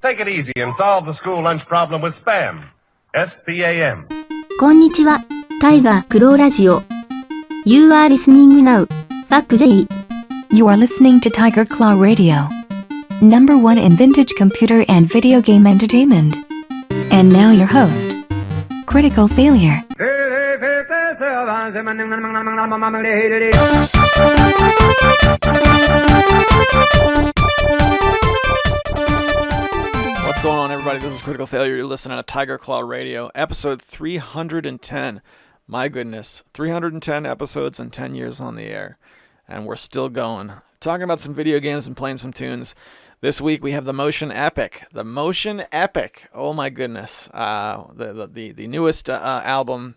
Take it easy and solve the school lunch problem with SPAM. S-P-A-M. こんにちは、タイガークローラジオ。You are listening now. Back J. You are listening to Tiger Claw Radio. Number 1 in vintage computer and video game entertainment. And now your host, Critical Failure. What's going on, everybody? This is Critical Failure. You're listening to Tiger Claw Radio, episode 310. My goodness, 310 episodes and 10 years on the air. And we're still going. Talking about some video games and playing some tunes. This week we have the Motion Epic. The Motion Epic. Oh my goodness. The newest album.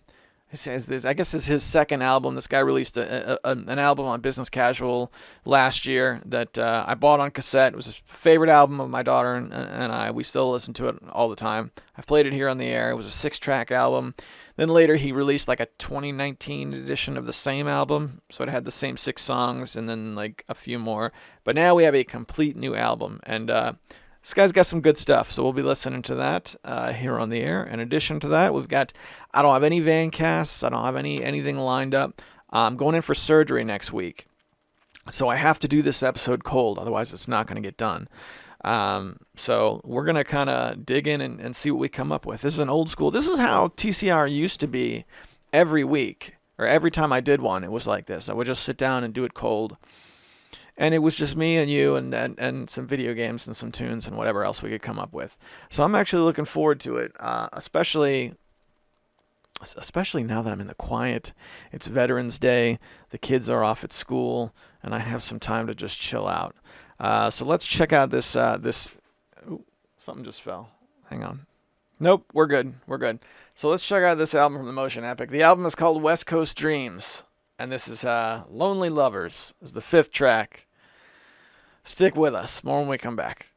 I guess it's his second album. This guy released an album on Business Casual last year that I bought on cassette. It was his favorite album of my daughter and I. We still listen to it all the time. I've played it here on the air. It was a 6-track album. Then later he released like a 2019 edition of the same album. So it had the same 6 songs and then like a few more. But now we have a complete new album. And this guy's got some good stuff. So we'll be listening to that here on the air. In addition to that, we've got, I don't have any van casts. I don't have anything lined up. I'm going in for surgery next week. So I have to do this episode cold. Otherwise it's not going to get done. So we're going to kind of dig in and see what we come up with. This is an old school. This is how TCR used to be every week, or every time I did one, it was like this. I would just sit down and do it cold. And it was just me and you and some video games and some tunes and whatever else we could come up with. So I'm actually looking forward to it, especially now that I'm in the quiet. It's Veterans Day. The kids are off at school, and I have some time to just chill out. So let's check out this. Ooh, something just fell. Hang on. Nope, we're good. We're good. So let's check out this album from the Motion Epic. The album is called West Coast Dreams, and this is Lonely Lovers. This is the 5th track. Stick with us. More when we come back.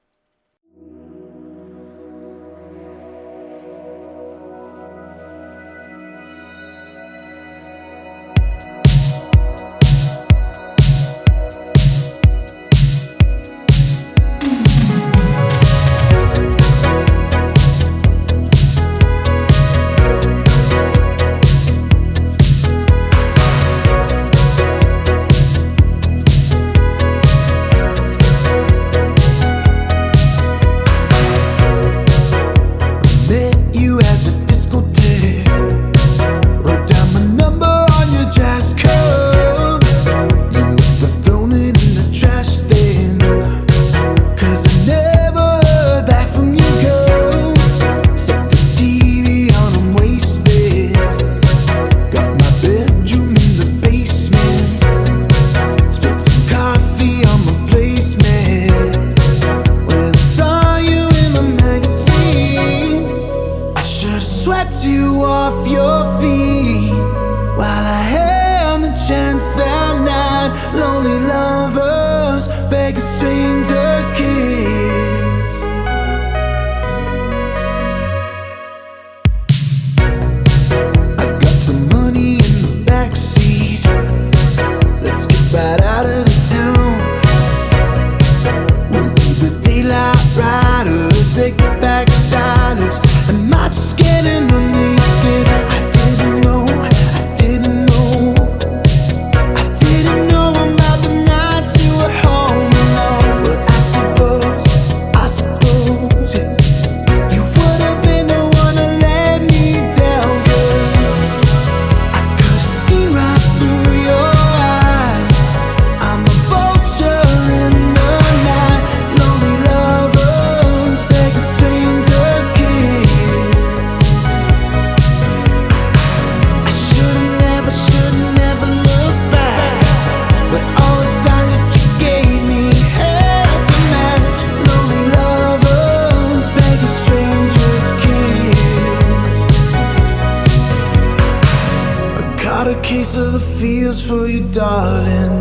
case of the feels for you, darling.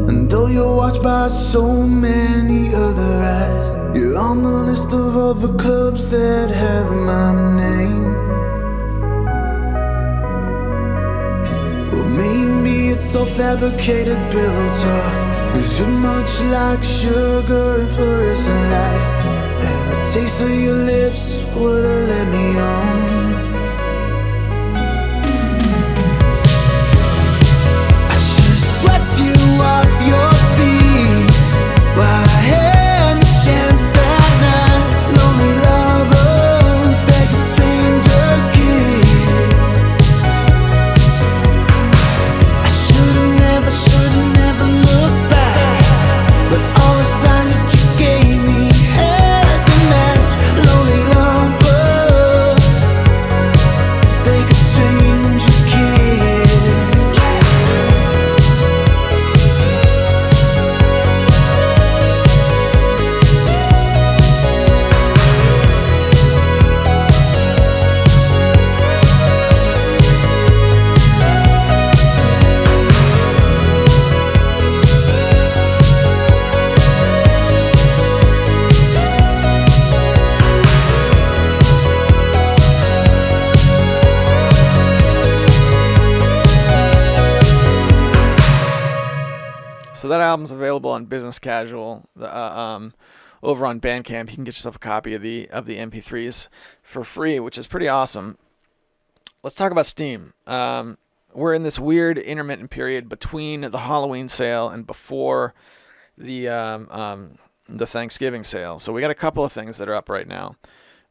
And though you're watched by so many other eyes, you're on the list of all the clubs that have my name. Well, maybe it's all fabricated pillow talk, 'cause you're much like sugar and fluorescent light. and a taste of your lips would've led me on. I should've swept you off your feet while I had the chance that night. Lonely lovers beg a stranger's kiss. I should've never looked back, but all the signs that you gave me had to match. Lonely lovers beg a stranger's kiss. So that album's available on Business Casual, over on Bandcamp. You can get yourself a copy of the MP3s for free, which is pretty awesome. Let's talk about Steam. We're in this weird intermittent period between the Halloween sale and before the Thanksgiving sale. So we got a couple of things that are up right now.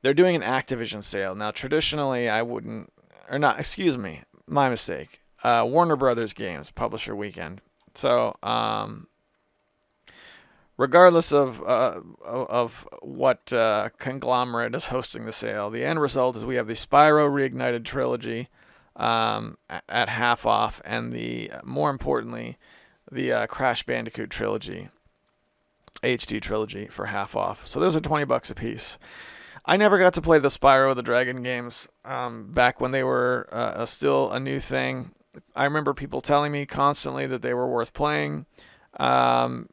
They're doing an Activision sale. Now, traditionally, I wouldn't, or not, excuse me, my mistake. Warner Brothers Games, Publisher Weekend. So, regardless of what conglomerate is hosting the sale, the end result is we have the Spyro Reignited Trilogy at half off, and more importantly, the Crash Bandicoot Trilogy, HD Trilogy, for half off. So those are $20 a piece. I never got to play the Spyro the Dragon games back when they were still a new thing. I remember people telling me constantly that they were worth playing, and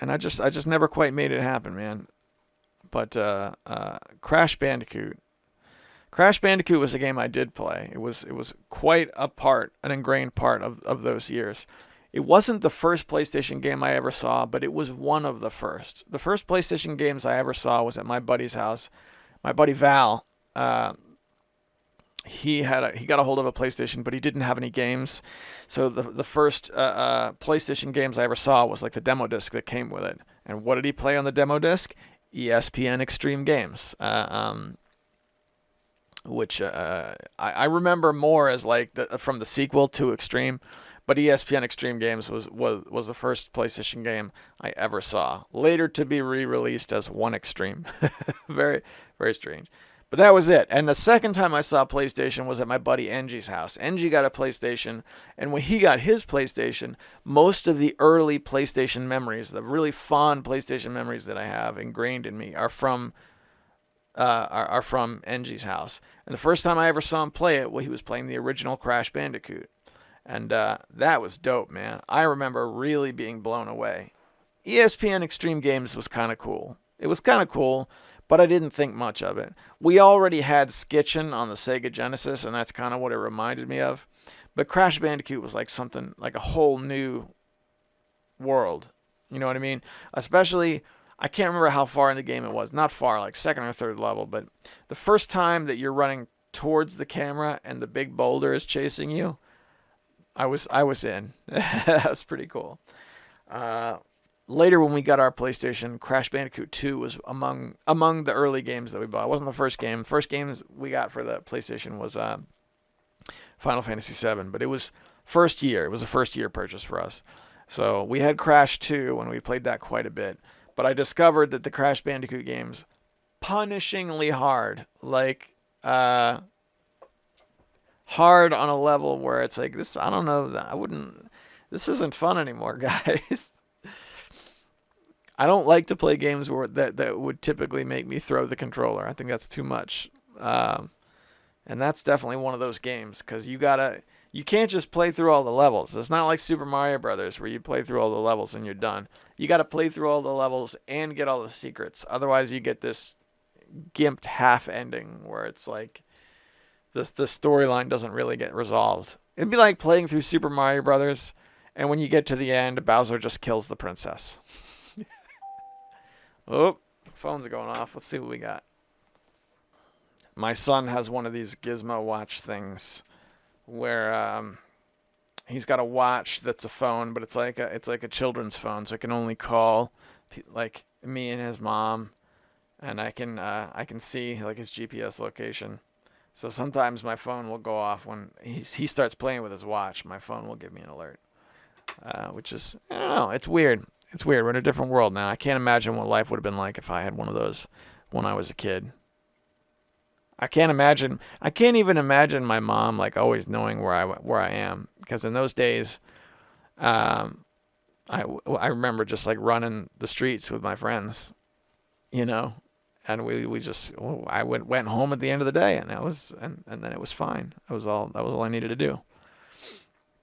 I just never quite made it happen, man. But Crash Bandicoot was a game I did play. It was quite an ingrained part of those years. It wasn't the first PlayStation game I ever saw, but it was one of the first. The first PlayStation games I ever saw was at my buddy's house. My buddy Val. He got a hold of a PlayStation, but he didn't have any games. So the first PlayStation games I ever saw was like the demo disc that came with it. And what did he play on the demo disc? ESPN Extreme Games, which I remember more as like from the sequel to Extreme. But ESPN Extreme Games was the first PlayStation game I ever saw. Later to be re-released as One Extreme. Very, very strange. But that was it. And the second time I saw PlayStation was at my buddy Engie's house. Engie got a PlayStation, and when he got his PlayStation, most of the early PlayStation memories, the really fond PlayStation memories that I have ingrained in me, are from Engie's house. And the first time I ever saw him play it, well, he was playing the original Crash Bandicoot. And that was dope, man. I remember really being blown away. ESPN Extreme Games was kind of cool. It was kind of cool, but I didn't think much of it. We already had Skitchin on the Sega Genesis, and that's kind of what it reminded me of. But Crash Bandicoot was like something, like a whole new world. You know what I mean? Especially, I can't remember how far in the game it was. Not far, like second or third level. But the first time that you're running towards the camera and the big boulder is chasing you, I was in. That was pretty cool. Later, when we got our PlayStation, Crash Bandicoot 2 was among the early games that we bought. It wasn't the first game. The first games we got for the PlayStation was Final Fantasy VII, but it was first year. It was a first-year purchase for us. So we had Crash 2, and we played that quite a bit. But I discovered that the Crash Bandicoot games, punishingly hard. Like, hard on a level where it's like, this, I don't know, this isn't fun anymore, guys. I don't like to play games that would typically make me throw the controller. I think that's too much. And that's definitely one of those games, because you can't just play through all the levels. It's not like Super Mario Brothers where you play through all the levels and you're done. You got to play through all the levels and get all the secrets. Otherwise, you get this gimped half ending where it's like the storyline doesn't really get resolved. It'd be like playing through Super Mario Brothers, and when you get to the end, Bowser just kills the princess. Oh, Phone's going off. Let's see what we got. My son has one of these Gizmo watch things where he's got a watch that's a phone, but it's like a children's phone, so it can only call like me and his mom, and I can see like his GPS location. So sometimes my phone will go off when he starts playing with his watch. My phone will give me an alert, which is, I don't know, it's weird. It's weird. We're in a different world now. I can't imagine what life would have been like if I had one of those when I was a kid. I can't even imagine my mom like always knowing where I am, because in those days, I remember just like running the streets with my friends, you know, and we just, I went home at the end of the day, and then it was fine. That was all I needed to do.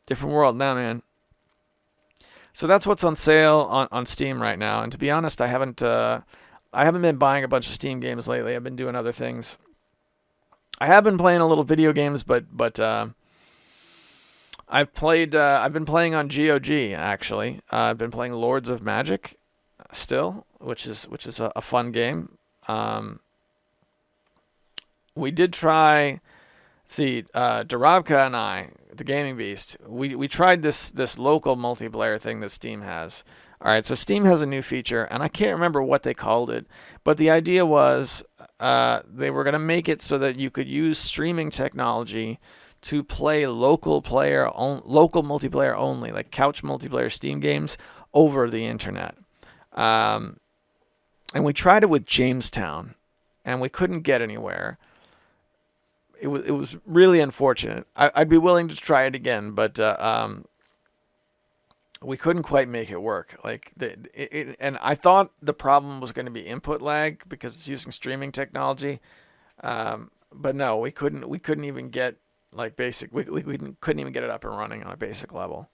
Different world now, man. So that's what's on sale on Steam right now. And to be honest, I haven't been buying a bunch of Steam games lately. I've been doing other things. I have been playing a little video games, but I've been playing on GOG actually. I've been playing Lords of Magic still, which is a fun game. We did try. Darabka and I, the Gaming Beast, we tried this local multiplayer thing that Steam has. All right, so Steam has a new feature, and I can't remember what they called it, but the idea was they were going to make it so that you could use streaming technology to play local multiplayer only, like couch multiplayer Steam games over the internet. And we tried it with Jamestown, and we couldn't get anywhere. It was really unfortunate. I'd be willing to try it again, but we couldn't quite make it work. Like and I thought the problem was going to be input lag because it's using streaming technology, but no, we couldn't even get like basic. We couldn't even get it up and running on a basic level,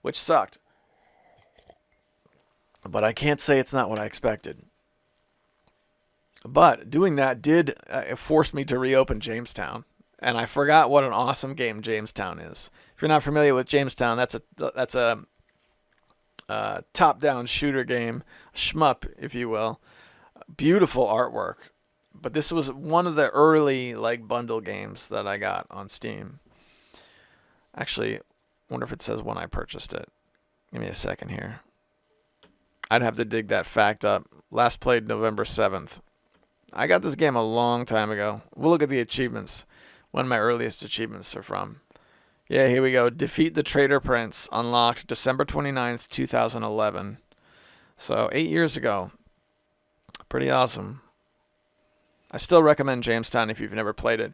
which sucked. But I can't say it's not what I expected. But doing that did force me to reopen Jamestown, and I forgot what an awesome game Jamestown is. If you're not familiar with Jamestown, that's a top-down shooter game, shmup, if you will. Beautiful artwork, but this was one of the early like bundle games that I got on Steam. Actually, wonder if it says when I purchased it. Give me a second here. I'd have to dig that fact up. Last played November 7th. I got this game a long time ago. We'll look at the achievements. One of my earliest achievements are from. Yeah, here we go. Defeat the Traitor Prince. Unlocked December 29th, 2011. So 8 years ago. Pretty awesome. I still recommend Jamestown if you've never played it.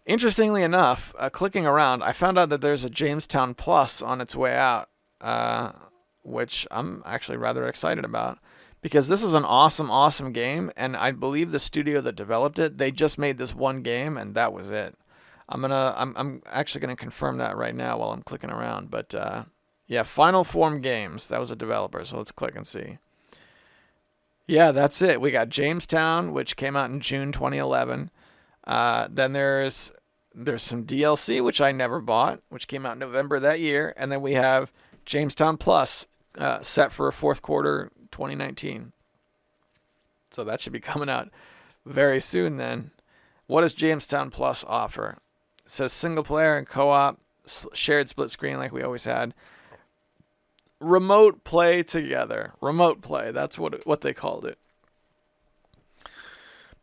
Interestingly enough, clicking around, I found out that there's a Jamestown Plus on its way out, which I'm actually rather excited about, because this is an awesome, awesome game, and I believe the studio that developed it, they just made this one game, and that was it. I'm actually gonna confirm that right now while I'm clicking around, but yeah, Final Form Games, that was a developer, so let's click and see. Yeah, that's it. We got Jamestown, which came out in June 2011. Then there's some DLC, which I never bought, which came out in November that year, and then we have Jamestown Plus, set for fourth quarter 2019. So that should be coming out very soon then. What does Jamestown Plus offer? It says single player and co-op, shared split screen like we always had. Remote play together. Remote play, that's what they called it.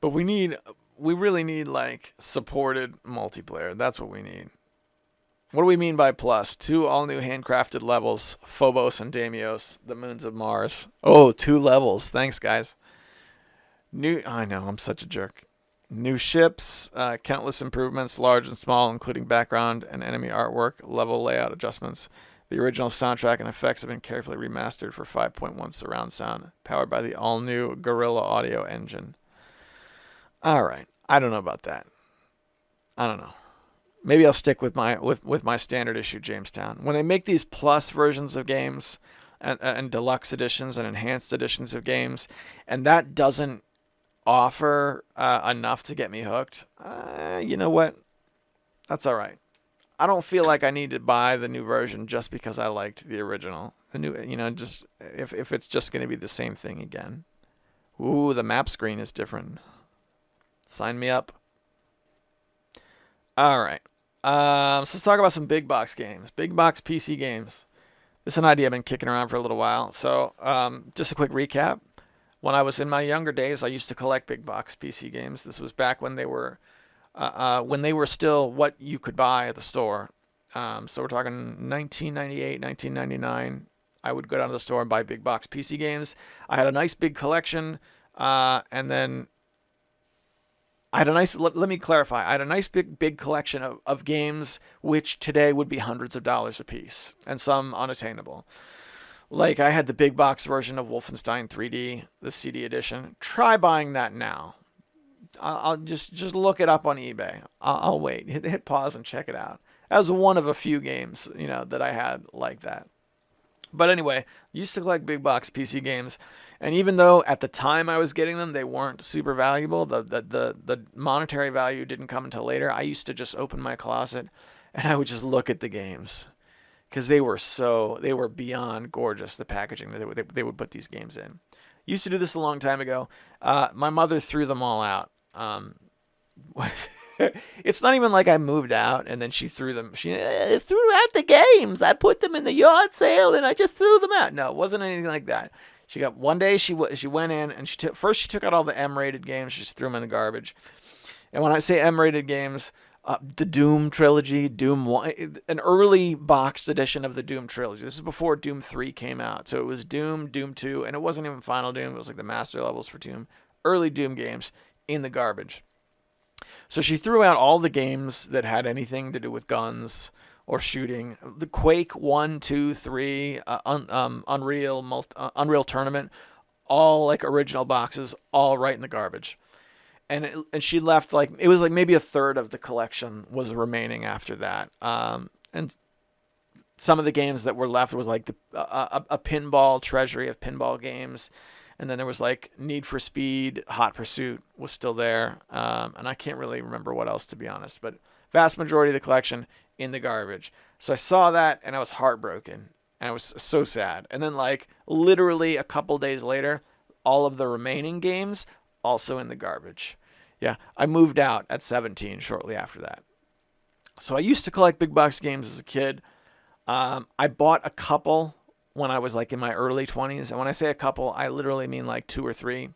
But we really need like supported multiplayer. That's what we need. What do we mean by plus? 2 all-new handcrafted levels, Phobos and Deimos, the moons of Mars. Oh, 2 levels. Thanks, guys. I know, I'm such a jerk. New ships, countless improvements, large and small, including background and enemy artwork, level layout adjustments. The original soundtrack and effects have been carefully remastered for 5.1 surround sound, powered by the all-new Gorilla Audio engine. All right, I don't know about that. I don't know. Maybe I'll stick with my standard issue Jamestown. When they make these plus versions of games and deluxe editions and enhanced editions of games, and that doesn't offer enough to get me hooked, you know what? That's all right. I don't feel like I need to buy the new version just because I liked the original. The new, just if it's just going to be the same thing again. Ooh, the map screen is different. Sign me up. All right. So let's talk about some big box games. Big box PC games. This is an idea I've been kicking around for a little while. So just a quick recap. When I was in my younger days, I used to collect big box PC games. This was back when they were still what you could buy at the store. So we're talking 1998, 1999. I would go down to the store and buy big box PC games. I had a nice big collection, and then I had a nice. Let me clarify. I had a nice big collection of games, which today would be hundreds of dollars a piece, and some unattainable. Like I had the big box version of Wolfenstein 3D, the CD edition. Try buying that now. I'll just look it up on eBay. I'll wait. Hit pause and check it out. That was one of a few games, that I had like that. But anyway, used to collect big box PC games, and even though at the time I was getting them, they weren't super valuable. The monetary value didn't come until later. I used to just open my closet, and I would just look at the games, because they were beyond gorgeous. The packaging that they would put these games in. Used to do this a long time ago. My mother threw them all out. It's not even like I moved out and then she threw them. She threw out the games. I put them in the yard sale and I just threw them out. No, it wasn't anything like that. One day she went in and she took out all the M-rated games. She just threw them in the garbage. And when I say M-rated games, the Doom Trilogy, Doom 1, an early boxed edition of the Doom Trilogy. This is before Doom 3 came out. So it was Doom, Doom 2, and it wasn't even Final Doom. It was like the master levels for Doom. Early Doom games in the garbage. So she threw out all the games that had anything to do with guns or shooting. The Quake 1, 2, 3, Unreal Tournament, all like original boxes, all right in the garbage. And she left it was like maybe a third of the collection was remaining after that. And some of the games that were left was like a pinball treasury of pinball games. And then there was like Need for Speed, Hot Pursuit was still there. And I can't really remember what else, to be honest. But vast majority of the collection in the garbage. So I saw that and I was heartbroken. And I was so sad. And then like literally a couple days later, all of the remaining games also in the garbage. Yeah, I moved out at 17 shortly after that. So I used to collect big box games as a kid. I bought a couple when I was like in my early 20s. And when I say a couple, I literally mean like 2 or 3.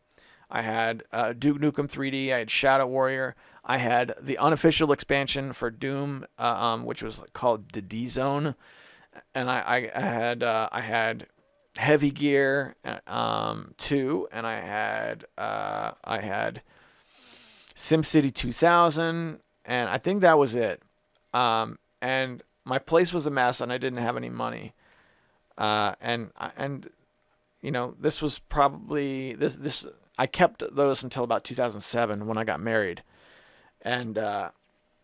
I had Duke Nukem 3D. I had Shadow Warrior. I had the unofficial expansion for Doom, which was called the D-Zone. And I had Heavy Gear 2, and I had SimCity 2000, and I think that was it. And my place was a mess, and I didn't have any money. And this was probably this. I kept those until about 2007 when I got married, and I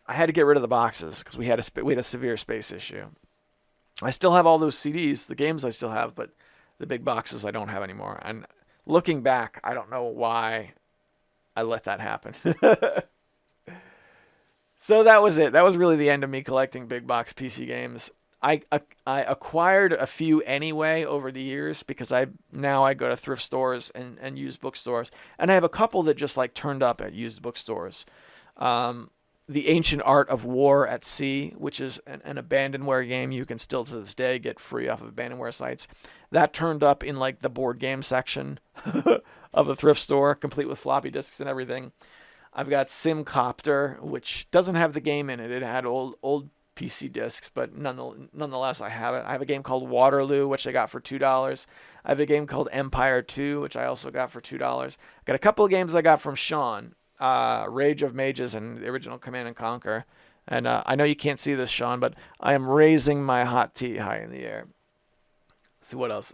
had to get rid of the boxes because we had a severe space issue. I still have all those CDs, the games I still have, but the big boxes I don't have anymore. And looking back, I don't know why I let that happen. So that was it. That was really the end of me collecting big box PC games. I acquired a few anyway over the years because I go to thrift stores and used bookstores. And I have a couple that just like turned up at used bookstores. The Ancient Art of War at Sea, which is an abandonware game you can still to this day get free off of abandonware sites. That turned up in like the board game section of a thrift store, complete with floppy disks and everything. I've got Simcopter, which doesn't have the game in it. It had old PC discs, but nonetheless, I have it. I have a game called Waterloo, which I got for $2. I have a game called Empire 2, which I also got for $2. I've got a couple of games I got from Sean, Rage of Mages and the original Command & Conquer. And I know you can't see this, Sean, but I am raising my hot tea high in the air. Let's see what else.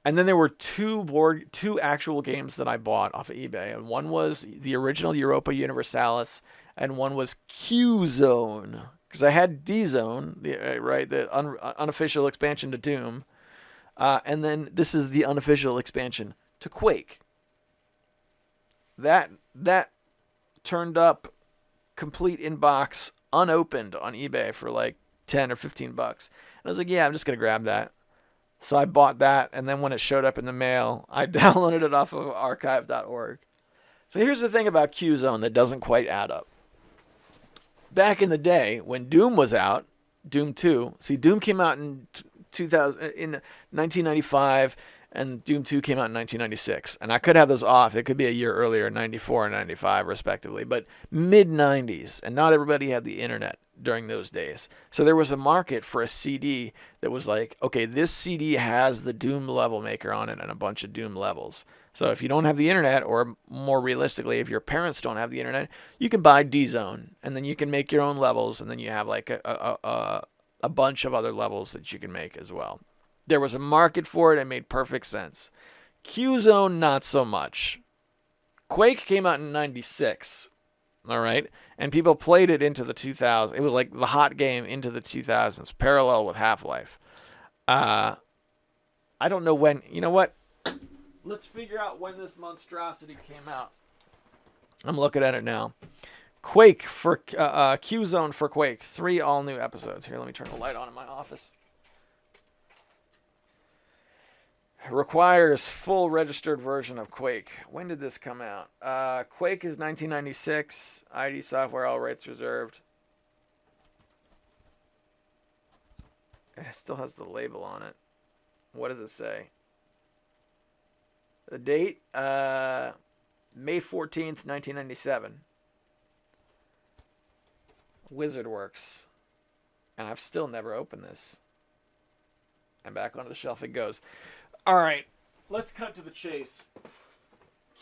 And then there were two actual games that I bought off of eBay. And one was the original Europa Universalis, and one was Q-Zone. Because I had D-Zone, the unofficial expansion to Doom. And then this is the unofficial expansion to Quake. That turned up complete in box, unopened on eBay for like $10 or $15. And I was like, yeah, I'm just going to grab that. So I bought that, and then when it showed up in the mail, I downloaded it off of archive.org. So here's the thing about Qzone that doesn't quite add up. Back in the day, when Doom was out, Doom 2, see, Doom came out in 1995, and Doom 2 came out in 1996. And I could have those off. It could be a year earlier, 94 and 95, respectively. But mid-90s, and not everybody had the internet during those days. So there was a market for a CD that was like, okay, this CD has the Doom level maker on it and a bunch of Doom levels. So if you don't have the internet, or more realistically, if your parents don't have the internet, you can buy D-Zone, and then you can make your own levels, and then you have like a bunch of other levels that you can make as well. There was a market for it. It made perfect sense. Qzone, not so much. Quake came out in 96, all right? And people played it into the 2000s. It was like the hot game into the 2000s, parallel with Half-Life. I don't know when. You know what? Let's figure out when this monstrosity came out. I'm looking at it now. Quake for Qzone for Quake. 3 all-new episodes. Here, let me turn the light on in my office. Requires full registered version of Quake. When did this come out? Quake is 1996. ID Software, all rights reserved. It still has the label on it. What does it say? The date? May 14th, 1997. WizardWorks. And I've still never opened this. And back onto the shelf it goes. All right, let's cut to the chase.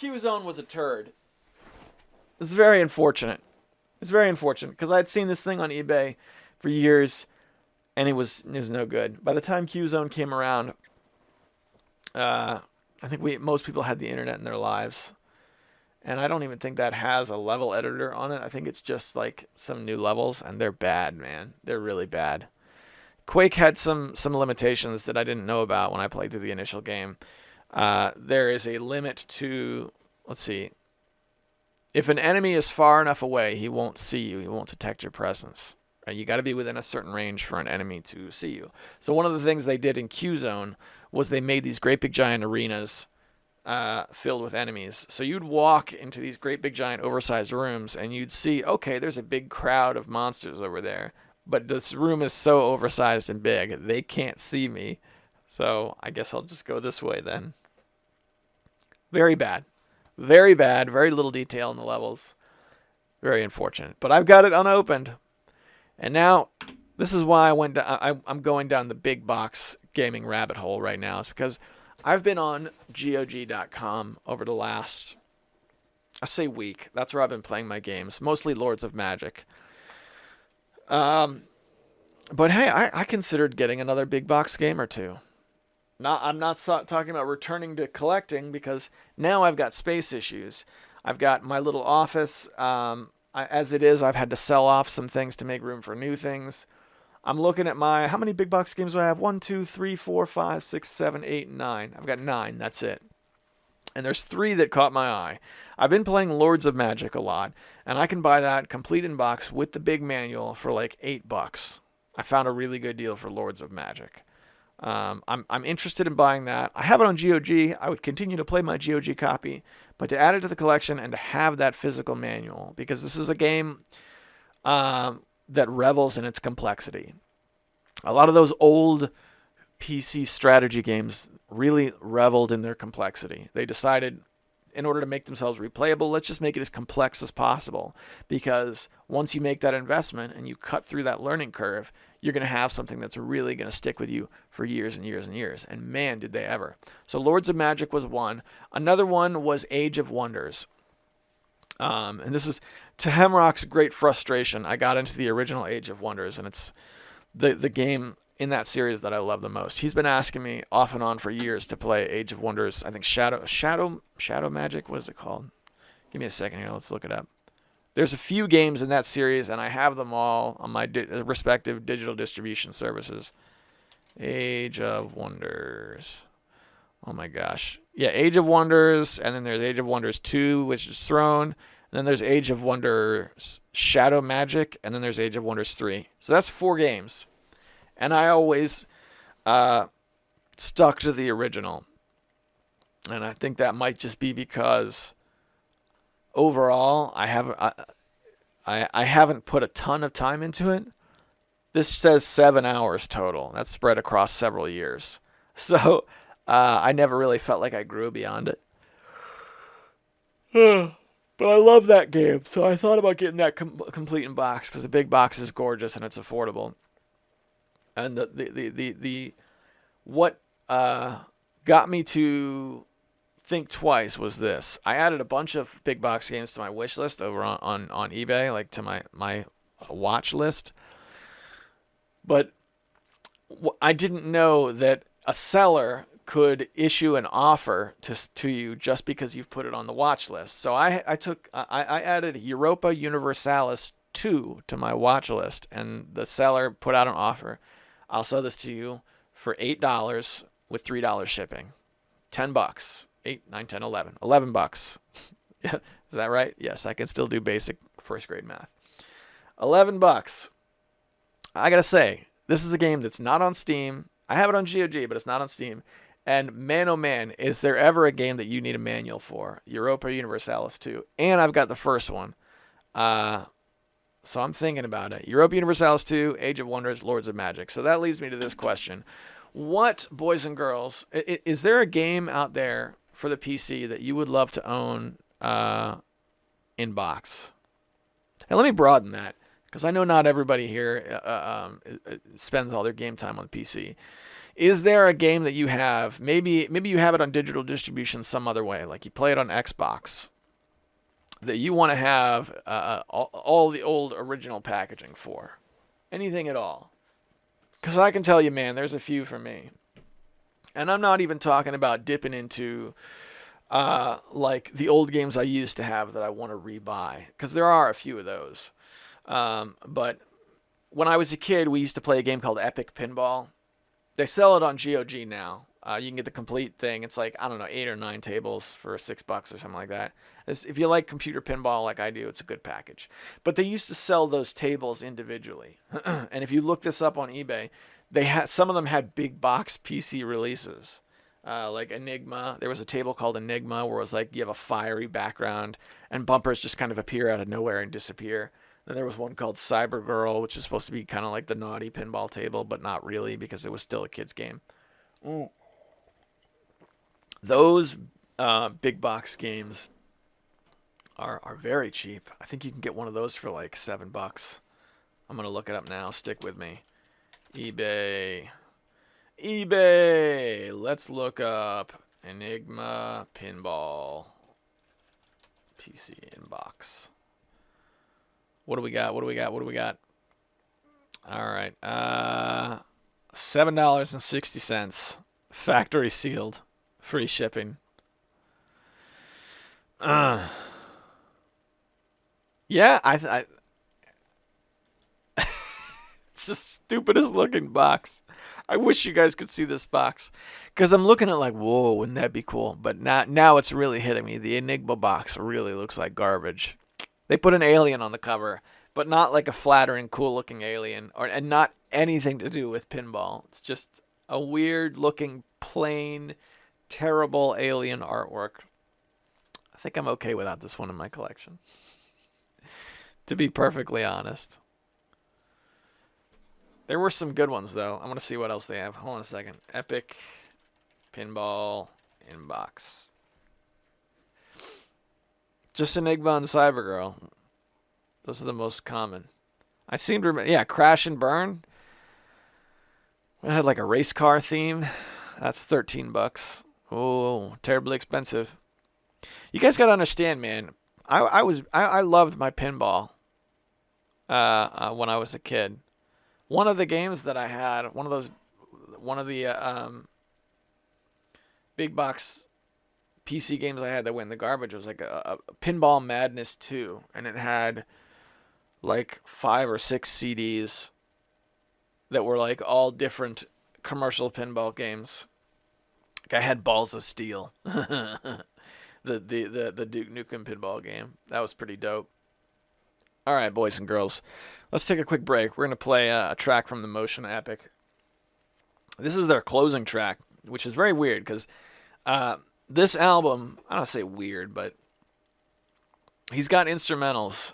Qzone was a turd. It's very unfortunate. It's very unfortunate because I had seen this thing on eBay for years, and it was no good. By the time Qzone came around, I think most people had the internet in their lives, and I don't even think that has a level editor on it. I think it's just like some new levels, and they're bad, man. They're really bad. Quake had some limitations that I didn't know about when I played through the initial game. There is a limit to, let's see, if an enemy is far enough away, he won't see you. He won't detect your presence. Right? You got to be within a certain range for an enemy to see you. So one of the things they did in Qzone was they made these great big giant arenas filled with enemies. So you'd walk into these great big giant oversized rooms, and you'd see, okay, there's a big crowd of monsters over there. But this room is so oversized and big, they can't see me. So I guess I'll just go this way then. Very bad. Very bad. Very little detail in the levels. Very unfortunate. But I've got it unopened. And now, this is why I'm going down the big box gaming rabbit hole right now. It's because I've been on GOG.com over the last, I say week. That's where I've been playing my games. Mostly Lords of Magic. But hey, I considered getting another big box game or two. I'm not talking about returning to collecting because now I've got space issues. I've got my little office. As it is, I've had to sell off some things to make room for new things. I'm looking at how many big box games do I have? 1, 2, 3, 4, 5, 6, 7, 8, 9. I've got 9. That's it. And there's 3 that caught my eye. I've been playing Lords of Magic a lot, and I can buy that complete in box with the big manual for like $8. I found a really good deal for Lords of Magic. I'm interested in buying that. I have it on GOG. I would continue to play my GOG copy, but to add it to the collection and to have that physical manual, because this is a game that revels in its complexity. A lot of those old PC strategy games really reveled in their complexity. They decided, in order to make themselves replayable, let's just make it as complex as possible. Because once you make that investment and you cut through that learning curve, you're going to have something that's really going to stick with you for years and years and years. And man, did they ever. So Lords of Magic was one. Another one was Age of Wonders. And this is, to Hemrock's great frustration, I got into the original Age of Wonders, and it's the game in that series that I love the most. He's been asking me off and on for years to play Age of Wonders. I think Shadow Magic. What is it called? Give me a second here. Let's look it up. There's a few games in that series, and I have them all on my respective digital distribution services. Age of Wonders. Oh my gosh. Yeah, Age of Wonders, and then there's Age of Wonders 2, which is Throne. And then there's Age of Wonders Shadow Magic, and then there's Age of Wonders 3. So that's 4 games. And I always stuck to the original. And I think that might just be because overall I haven't put a ton of time into it. This says 7 hours total. That's spread across several years. So I never really felt like I grew beyond it. But I love that game, so I thought about getting that complete in box because the big box is gorgeous and it's affordable. And the what got me to think twice was this. I added a bunch of big box games to my wish list over on eBay, like to my watch list. But I didn't know that a seller could issue an offer to you just because you've put it on the watch list. So I added Europa Universalis 2 to my watch list, and the seller put out an offer. I'll sell this to you for $8 with $3 shipping. $10. 8, 9, 10, 11. $11. Is that right? Yes, I can still do basic first grade math. $11. I gotta say, this is a game that's not on Steam. I have it on GOG, but it's not on Steam. And man, oh man, is there ever a game that you need a manual for? Europa Universalis 2. And I've got the first one. So I'm thinking about it. Europa Universalis 2, Age of Wonders, Lords of Magic. So that leads me to this question. What, boys and girls, is there a game out there for the PC that you would love to own in box? And let me broaden that, because I know not everybody here spends all their game time on the PC. Is there a game that you have, maybe you have it on digital distribution some other way, like you play it on Xbox, that you want to have all the old original packaging for? Anything at all? Because I can tell you, man, there's a few for me. And I'm not even talking about dipping into like the old games I used to have that I want to rebuy, because there are a few of those. But when I was a kid, we used to play a game called Epic Pinball. They sell it on GOG now. You can get the complete thing. It's like, I don't know, 8 or 9 tables for $6 or something like that. If you like computer pinball like I do, it's a good package. But they used to sell those tables individually. And if you look this up on eBay, some of them had big box PC releases. Like Enigma. There was a table called Enigma where it was like you have a fiery background and bumpers just kind of appear out of nowhere and disappear. Then there was one called Cyber Girl, which is supposed to be kind of like the naughty pinball table, but not really, because it was still a kid's game. Those big box games are very cheap. I think you can get one of those for like $7. I'm going to look it up now. Stick with me. eBay. Let's look up Enigma Pinball PC in box. What do we got? All right. $7.60. Factory sealed. Free shipping. Yeah, I it's the stupidest looking box. I wish you guys could see this box, because I'm looking at like, whoa, wouldn't that be cool? But now it's really hitting me. The Enigma box really looks like garbage. They put an alien on the cover, but not like a flattering, cool-looking alien, and not anything to do with pinball. It's just a weird-looking, plain, terrible alien artwork. I think I'm okay without this one in my collection, to be perfectly honest. There were some good ones, though. I want to see what else they have. Hold on a second. Epic Pinball Inbox. Just Enigma and Cybergirl. Those are the most common. I seem to remember. Yeah, Crash and Burn. It had like a race car theme. That's $13. Oh, terribly expensive. You guys gotta understand, man. I loved my pinball when I was a kid. One of the games that I had, one of the big box PC games I had that went in the garbage was like a Pinball Madness 2, and it had like 5 or 6 CDs that were like all different commercial pinball games. Like I had Balls of Steel, the Duke Nukem pinball game. That was pretty dope. All right, boys and girls, let's take a quick break. We're gonna play a track from the Motion Epic. This is their closing track. which is very weird because this album, I don't say weird, but he's got instrumentals.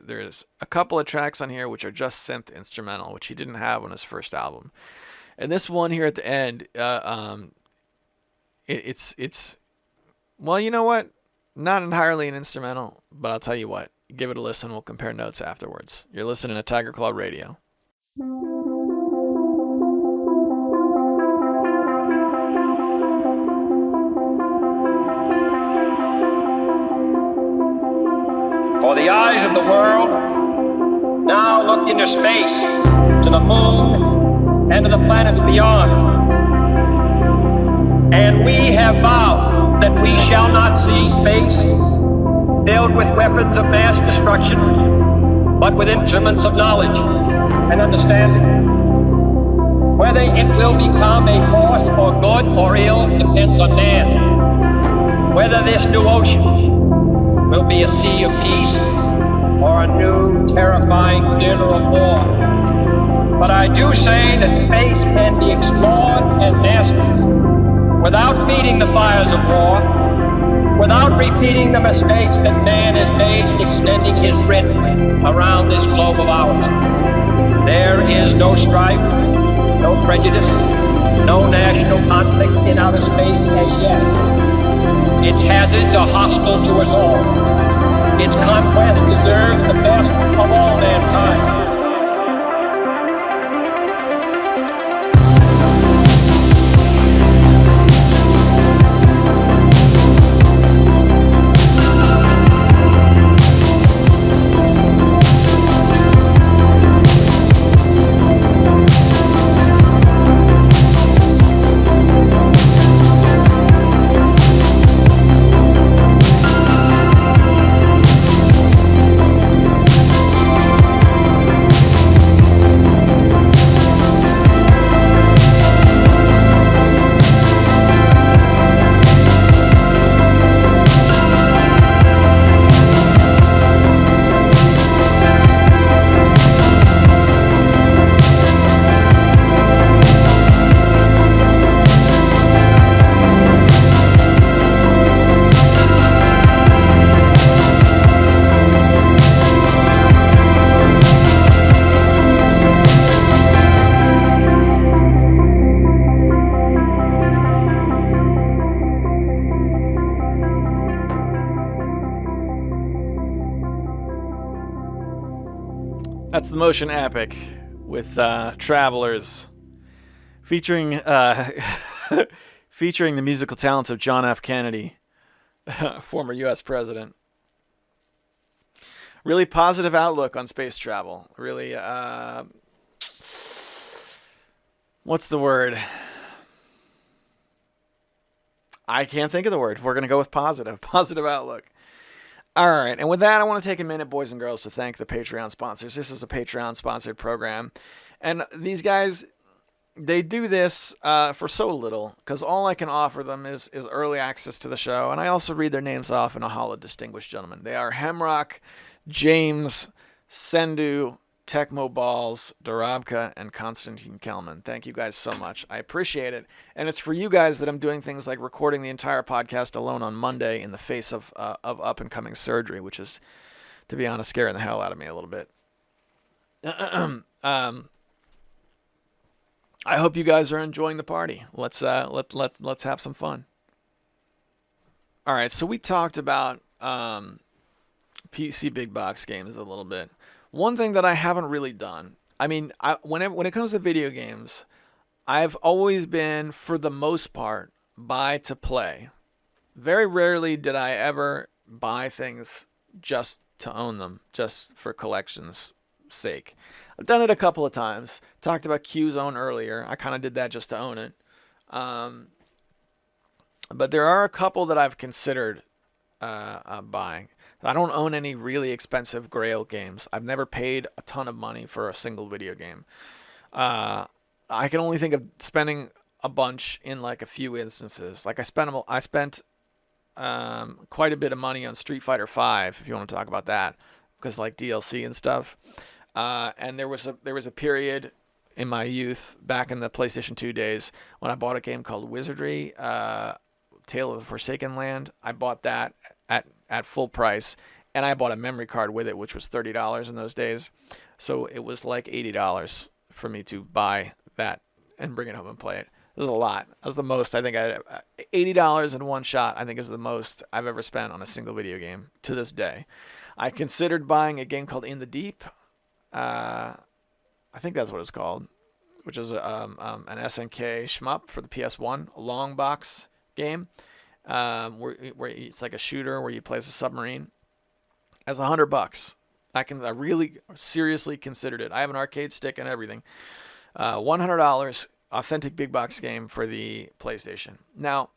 There's a couple of tracks on here which are just synth instrumental, which he didn't have on his first album. And this one here at the end, it's well, you know what? Not entirely an instrumental, but I'll tell you what. Give it a listen. We'll compare notes afterwards. You're listening to Tiger Claw Radio. For the eyes of the world now look into space, to the moon, and to the planets beyond. And we have vowed that we shall not see space filled with weapons of mass destruction, but with instruments of knowledge and understanding. Whether it will become a force for good or ill depends on man. Whether this new ocean will be a sea of peace or a new terrifying theater of war. But I do say that space can be explored and mastered without feeding the fires of war, without repeating the mistakes that man has made extending his writ around this globe of ours. There is no strife, no prejudice, no national conflict in outer space as yet. Its hazards are hostile to us all. Its conquest deserves the best of all mankind. That's the motion epic with Travelers, featuring featuring the musical talents of John F. Kennedy, former U.S. president. Really positive outlook on space travel. Really, what's the word? I can't think of the word. We're going to go with positive. Positive outlook. All right, and with that, I want to take a minute, boys and girls, to thank the Patreon sponsors. This is a Patreon-sponsored program, and these guys, they do this for so little, because all I can offer them is early access to the show, and I also read their names off in a hall of distinguished gentlemen. They are Hemrock, James, Sendu, Tecmo Balls, Dorabka, and Konstantin Kelman. Thank you guys so much. I appreciate it. And it's for you guys that I'm doing things like recording the entire podcast alone on Monday in the face of up-and-coming surgery, which is, to be honest, scaring the hell out of me a little bit. I hope you guys are enjoying the party. Let's have some fun. All right, so we talked about PC big box games a little bit. One thing that I haven't really done, I mean, when it comes to video games, I've always been, for the most part, buy to play. Very rarely did I ever buy things just to own them, just for collection's sake. I've done it a couple of times. Talked about Qzone earlier. I kind of did that just to own it. But there are a couple that I've considered buying. I don't own any really expensive Grail games. I've never paid a ton of money for a single video game. I can only think of spending a bunch in like a few instances. Like I spent quite a bit of money on Street Fighter V, if you want to talk about that, because like DLC and stuff. And there was a period in my youth, back in the PlayStation 2 days, when I bought a game called Wizardry, Tale of the Forsaken Land. I bought that at full price, and I bought a memory card with it, which was $30 in those days. So it was like $80 for me to buy that and bring it home and play it. It was a lot. That was the most, I think, $80 in one shot, I think is the most I've ever spent on a single video game to this day. I considered buying a game called In the Deep. I think that's what it's called, which is an SNK shmup for the PS1, a long box game, where it's like a shooter where you play as a submarine. As $100, I really seriously considered it. I have an arcade stick and everything. $100, authentic big box game for the PlayStation. Now,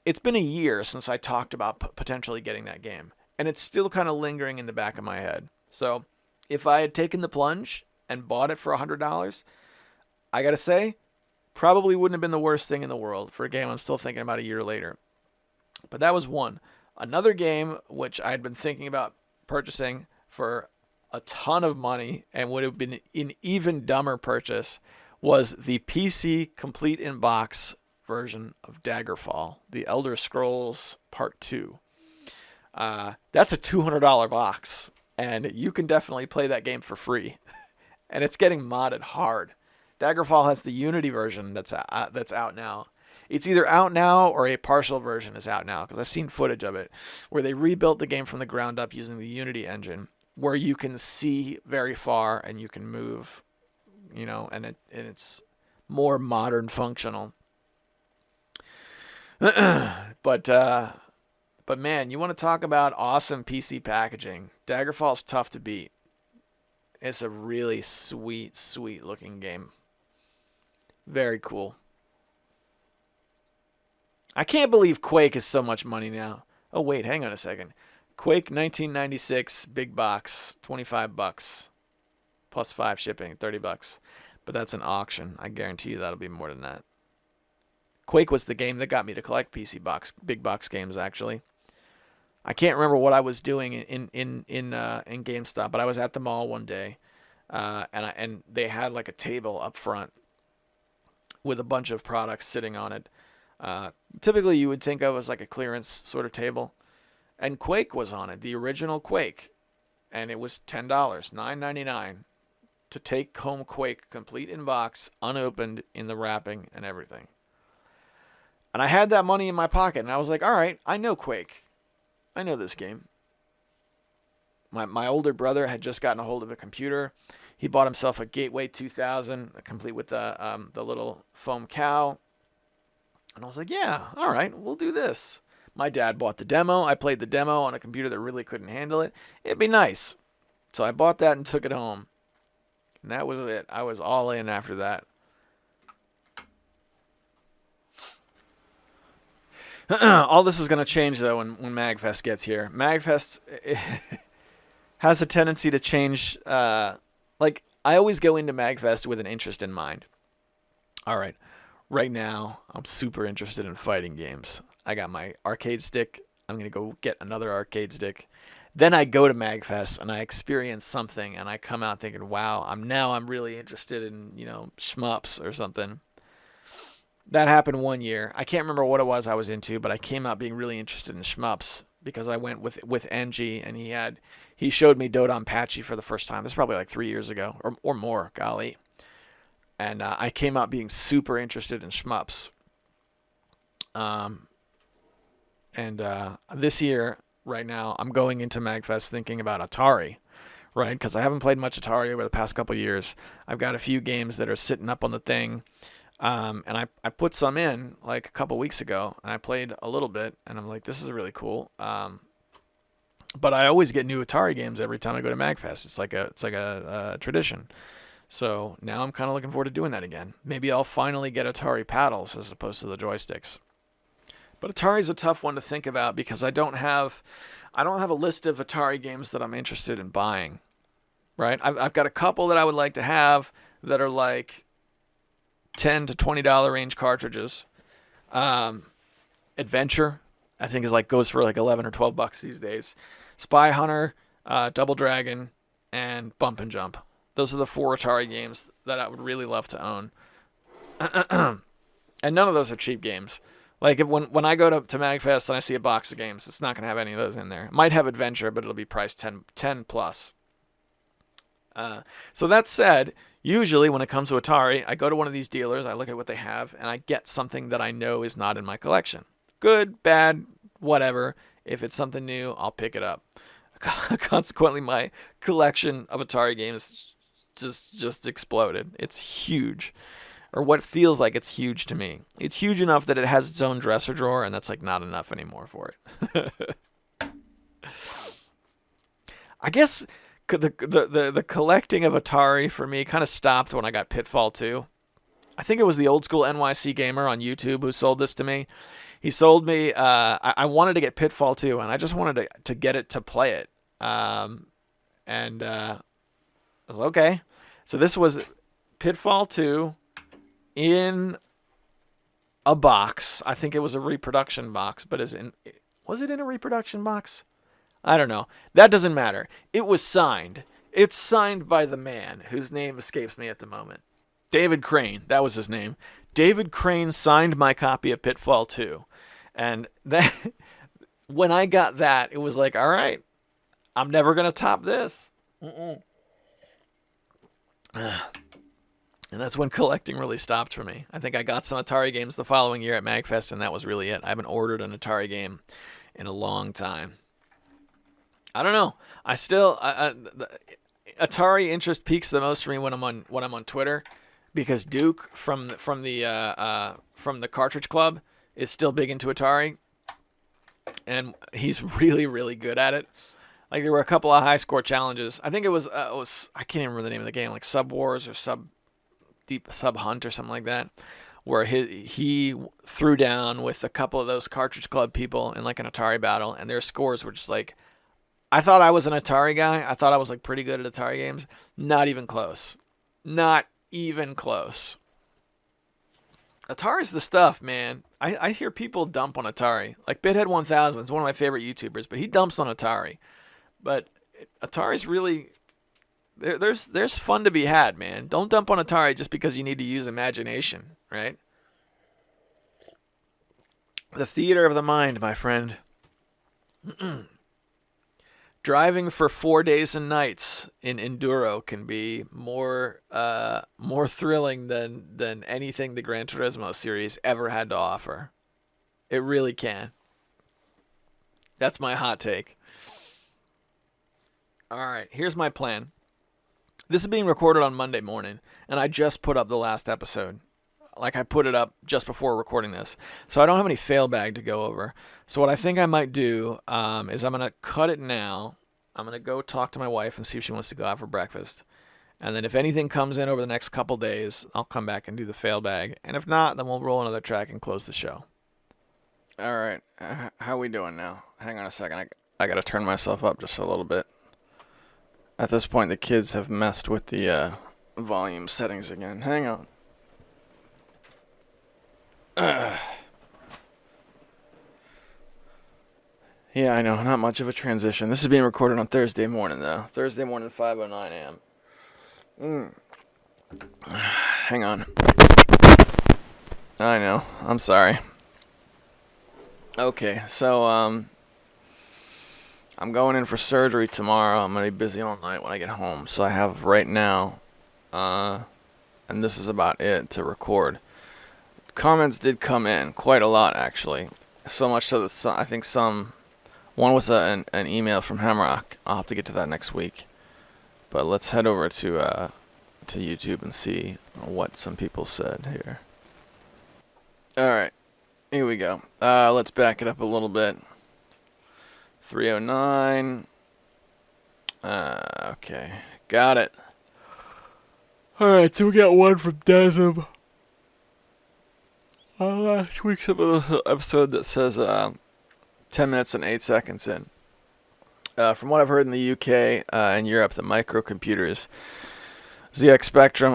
it's been a year since I talked about potentially getting that game, and it's still kind of lingering in the back of my head. So, if I had taken the plunge and bought it for $100, I gotta say, probably wouldn't have been the worst thing in the world for a game I'm still thinking about a year later. But that was one. Another game which I'd been thinking about purchasing for a ton of money and would have been an even dumber purchase was the PC complete in box version of Daggerfall, The Elder Scrolls Part 2. That's a $200 box, and you can definitely play that game for free. And it's getting modded hard. Daggerfall has the Unity version that's out now. It's either out now or a partial version is out now, because I've seen footage of it where they rebuilt the game from the ground up using the Unity engine, where you can see very far and you can move, and it's more modern functional. But man, you want to talk about awesome PC packaging? Daggerfall's tough to beat. It's a really sweet looking game. Very cool. I can't believe Quake is so much money now. Oh wait, hang on a second. Quake 1996 big box, $25 plus 5 shipping, $30. But that's an auction. I guarantee you that'll be more than that. Quake was the game that got me to collect big box games actually. I can't remember what I was doing in GameStop, but I was at the mall one day, and they had like a table up front with a bunch of products sitting on it. Typically, you would think of as like a clearance sort of table, and Quake was on it, the original Quake, and it was $10, $9.99 to take home Quake complete in box, unopened in the wrapping and everything. And I had that money in my pocket, and I was like, all right, I know Quake. I know this game. My older brother had just gotten a hold of a computer. He bought himself a Gateway 2000, complete with the little foam cow. And I was like, yeah, all right, we'll do this. My dad bought the demo. I played the demo on a computer that really couldn't handle it. It'd be nice. So I bought that and took it home. And that was it. I was all in after that. All this is going to change, though, when MagFest gets here. MagFest has a tendency to change. I always go into MagFest with an interest in mind. All right. Right now, I'm super interested in fighting games. I got my arcade stick. I'm going to go get another arcade stick. Then I go to MagFest and I experience something and I come out thinking, wow, I'm really interested in, shmups or something. That happened one year. I can't remember what it was I was into, but I came out being really interested in shmups because I went with NG and he showed me Dodonpachi for the first time. This is probably like 3 years ago or more, golly. And I came out being super interested in shmups. This year, right now, I'm going into MagFest thinking about Atari, right? Because I haven't played much Atari over the past couple years. I've got a few games that are sitting up on the thing. And I put some in like a couple weeks ago, and I played a little bit, and I'm like, this is really cool. But I always get new Atari games every time I go to MagFest. It's like a tradition. So now I'm kind of looking forward to doing that again. Maybe I'll finally get Atari paddles as opposed to the joysticks. But Atari's a tough one to think about because I don't have a list of Atari games that I'm interested in buying. Right? I've got a couple that I would like to have that are like $10 to $20 range cartridges. Adventure, I think, goes for like $11 or $12 these days. Spy Hunter, Double Dragon, and Bump and Jump. Those are the 4 Atari games that I would really love to own. And none of those are cheap games. Like when I go to MagFest and I see a box of games, it's not going to have any of those in there. It might have Adventure, but it'll be priced 10 plus. So that said, usually when it comes to Atari, I go to one of these dealers, I look at what they have, and I get something that I know is not in my collection. Good, bad, whatever. If it's something new, I'll pick it up. Consequently, my collection of Atari games just exploded. It's huge. Or what feels like it's huge to me. It's huge enough that it has its own dresser drawer, and that's like not enough anymore for it. I guess the collecting of Atari for me kind of stopped when I got Pitfall 2. I think it was the old school NYC gamer on YouTube who sold this to me. He sold me, I wanted to get Pitfall 2, and I just wanted to get it to play it. I was okay. So this was Pitfall 2 in a box. I think it was a reproduction box, but was it in a reproduction box? I don't know. That doesn't matter. It was signed. It's signed by the man whose name escapes me at the moment. David Crane. That was his name. David Crane signed my copy of Pitfall 2. And that, when I got that, it was like, all right, I'm never going to top this. And that's when collecting really stopped for me. I think I got some Atari games the following year at MagFest, and that was really it. I haven't ordered an Atari game in a long time. I don't know. The Atari interest peaks the most for me when I'm on Twitter, because Duke from the Cartridge Club is still big into Atari, and he's really, really good at it. Like, there were a couple of high score challenges. I think it was I can't even remember the name of the game, like Sub Wars or Sub Hunt or something like that, where he threw down with a couple of those Cartridge Club people in like an Atari battle, and their scores were just like, I thought I was an Atari guy. I thought I was like pretty good at Atari games. Not even close. Not even close. Atari's the stuff, man. I hear people dump on Atari. Like Bithead 1000 is one of my favorite YouTubers, but he dumps on Atari. But Atari's really... There's fun to be had, man. Don't dump on Atari just because you need to use imagination, right? The theater of the mind, my friend. Driving for 4 days and nights in Enduro can be more thrilling than anything the Gran Turismo series ever had to offer. It really can. That's my hot take. All right, here's my plan. This is being recorded on Monday morning, and I just put up the last episode. Like, I put it up just before recording this. So I don't have any fail bag to go over. So what I think I might do is I'm going to cut it now. I'm going to go talk to my wife and see if she wants to go out for breakfast. And then if anything comes in over the next couple days, I'll come back and do the fail bag. And if not, then we'll roll another track and close the show. All right. How we doing now? Hang on a second. I got to turn myself up just a little bit. At this point, the kids have messed with the volume settings again. Hang on. Yeah, I know. Not much of a transition. This is being recorded on Thursday morning, though. Thursday morning, 5:09 a.m. Hang on. I know. I'm sorry. Okay, so, I'm going in for surgery tomorrow. I'm going to be busy all night when I get home. So I have right now, and this is about it to record. Comments did come in, quite a lot actually. So much so that I think one was an email from Hamrock. I'll have to get to that next week. But let's head over to YouTube and see what some people said here. Alright, here we go. Let's back it up a little bit. 309. Okay, got it. Alright, so we got one from Desm. Last week's episode that says 10 minutes and 8 seconds in. From what I've heard in the UK and Europe, the microcomputers ZX Spectrum,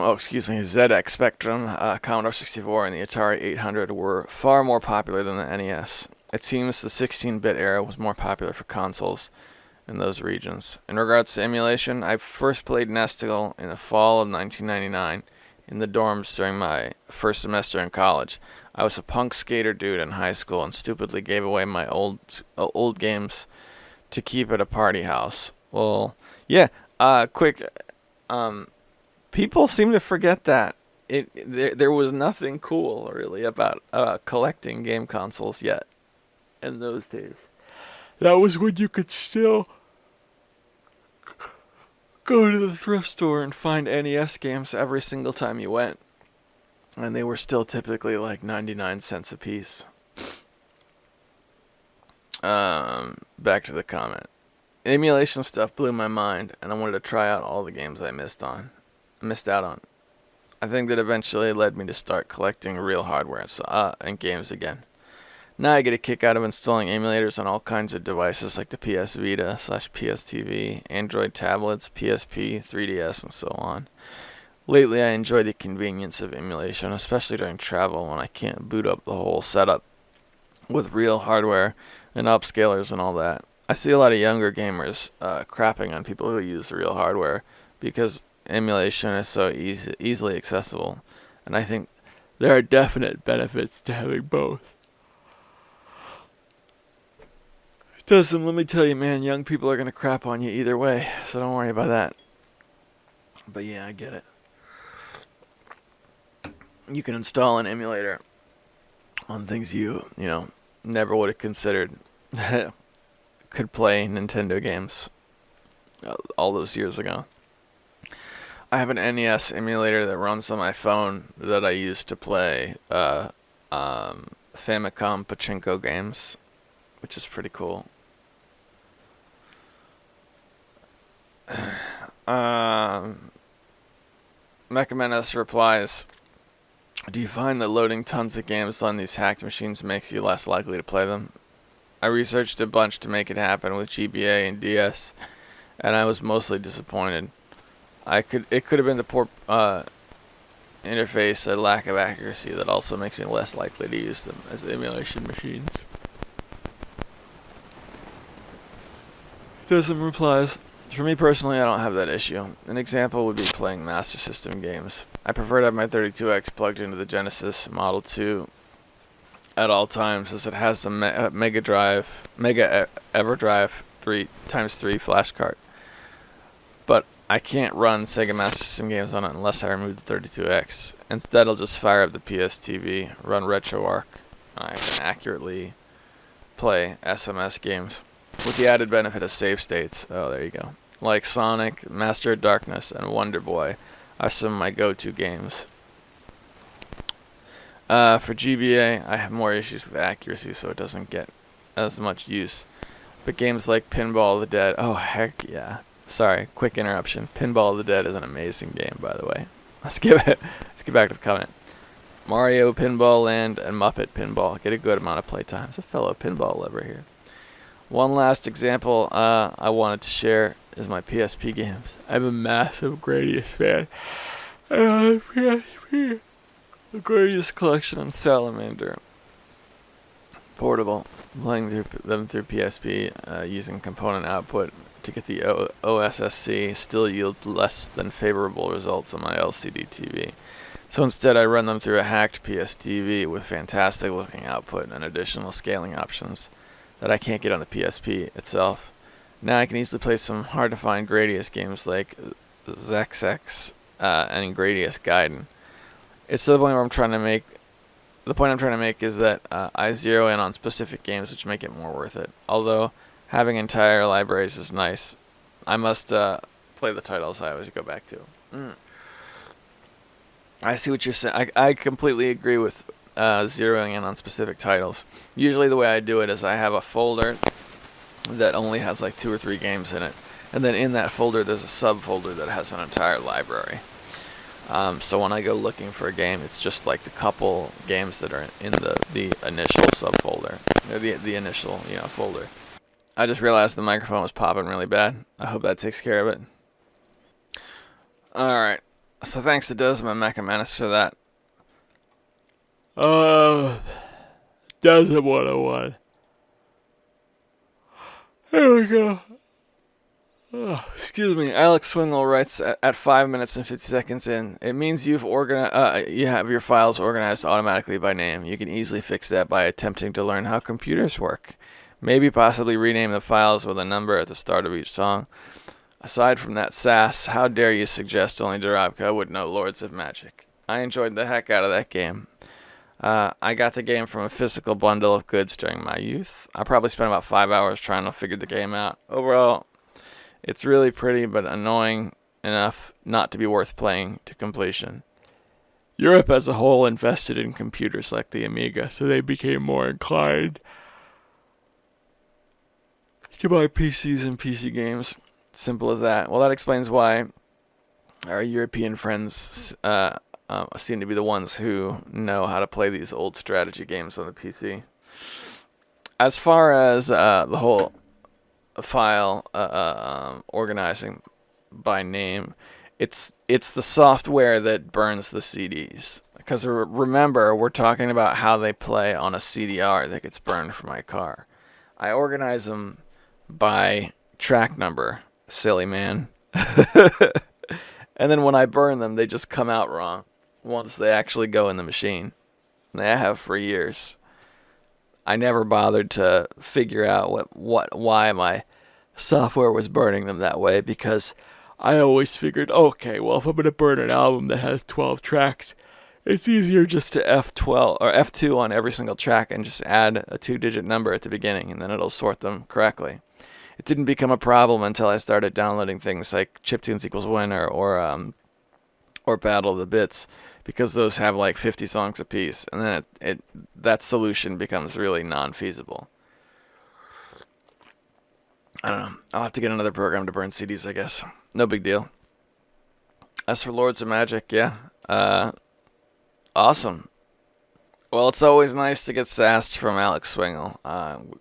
Commodore 64, and the Atari 800 were far more popular than the NES. It seems the 16-bit era was more popular for consoles, in those regions. In regards to emulation, I first played Nesticle in the fall of 1999 in the dorms during my first semester in college. I was a punk skater dude in high school and stupidly gave away my old games to keep at a party house. Well, yeah, people seem to forget that. There was nothing cool really about collecting game consoles yet in those days. That was when you could still go to the thrift store and find NES games every single time you went. And they were still typically like 99 cents a piece. Back to the comment. Emulation stuff blew my mind, and I wanted to try out all the games I missed out on. I think that eventually led me to start collecting real hardware and games again. Now I get a kick out of installing emulators on all kinds of devices like the PS Vita/PS TV, Android tablets, PSP, 3DS, and so on. Lately I enjoy the convenience of emulation, especially during travel when I can't boot up the whole setup with real hardware and upscalers and all that. I see a lot of younger gamers crapping on people who use real hardware because emulation is so easily accessible, and I think there are definite benefits to having both. Let me tell you, man, young people are going to crap on you either way, so don't worry about that. But yeah, I get it. You can install an emulator on things you never would have considered could play Nintendo games all those years ago. I have an NES emulator that runs on my phone that I use to play Famicom pachinko games, which is pretty cool. Mecha replies, do you find that loading tons of games on these hacked machines makes you less likely to play them? I researched a bunch to make it happen with GBA and DS, and I was mostly disappointed. It could have been the poor interface and lack of accuracy that also makes me less likely to use them as emulation machines. Desmond replies, for me personally, I don't have that issue. An example would be playing Master System games. I prefer to have my 32X plugged into the Genesis Model 2 at all times, as it has a Mega EverDrive 3x3 flash card. But I can't run Sega Master System games on it unless I remove the 32X. Instead, I'll just fire up the PSTV, run RetroArch, and I can accurately play SMS games with the added benefit of save states. Oh, there you go. Like Sonic, Master of Darkness, and Wonder Boy are some of my go-to games. For GBA, I have more issues with accuracy, so it doesn't get as much use. But games like Pinball of the Dead, oh heck yeah. Sorry, quick interruption. Pinball of the Dead is an amazing game, by the way. Let's get back to the comment. Mario Pinball Land and Muppet Pinball get a good amount of playtime. There's a fellow pinball lover here. One last example I wanted to share is my PSP games. I'm a massive Gradius fan. I have PSP. The Gradius collection on Salamander. Portable. Playing them through PSP using component output to get the OSSC still yields less than favorable results on my LCD TV. So instead I run them through a hacked PSTV with fantastic looking output and additional scaling options that I can't get on the PSP itself. Now I can easily play some hard to find Gradius games like ZexX and Gradius Gaiden. It's to the point where the point I'm trying to make is that I zero in on specific games which make it more worth it. Although having entire libraries is nice, I must play the titles I always go back to. I see what you're saying. I completely agree with zeroing in on specific titles. Usually the way I do it is I have a folder that only has like 2 or 3 games in it, and then in that folder there's a subfolder that has an entire library. So when I go looking for a game, it's just like the couple games that are in the initial subfolder, or the initial folder. I just realized the microphone was popping really bad. I hope that takes care of it. Alright, so thanks to Desmond Mecha Menace for that. Desmond 101. Here we go. Oh, excuse me. Alex Swingle writes at 5 minutes and 50 seconds in. It means you have your files organized automatically by name. You can easily fix that by attempting to learn how computers work. Maybe possibly rename the files with a number at the start of each song. Aside from that sass, how dare you suggest only Darabka would know Lords of Magic? I enjoyed the heck out of that game. I got the game from a physical bundle of goods during my youth. I probably spent about 5 hours trying to figure the game out. Overall, it's really pretty but annoying enough not to be worth playing to completion. Europe as a whole invested in computers like the Amiga, so they became more inclined to buy PCs and PC games. Simple as that. Well, that explains why our European friends seem to be the ones who know how to play these old strategy games on the PC. As far as the whole file organizing by name, it's the software that burns the CDs. Because remember, we're talking about how they play on a CDR that gets burned from my car. I organize them by track number, silly man. And then when I burn them, they just come out wrong once they actually go in the machine. And they have for years. I never bothered to figure out why my software was burning them that way, because I always figured, okay, well, if I'm going to burn an album that has 12 tracks, it's easier just to F12 or F2 on every single track and just add a 2-digit number at the beginning, and then it'll sort them correctly. It didn't become a problem until I started downloading things like Chiptunes Equals Winner or Battle of the Bits, because those have like 50 songs apiece, and then that solution becomes really non-feasible. I don't know. I'll have to get another program to burn CDs, I guess. No big deal. As for Lords of Magic, yeah. Awesome. Well, it's always nice to get sassed from Alex Swingle.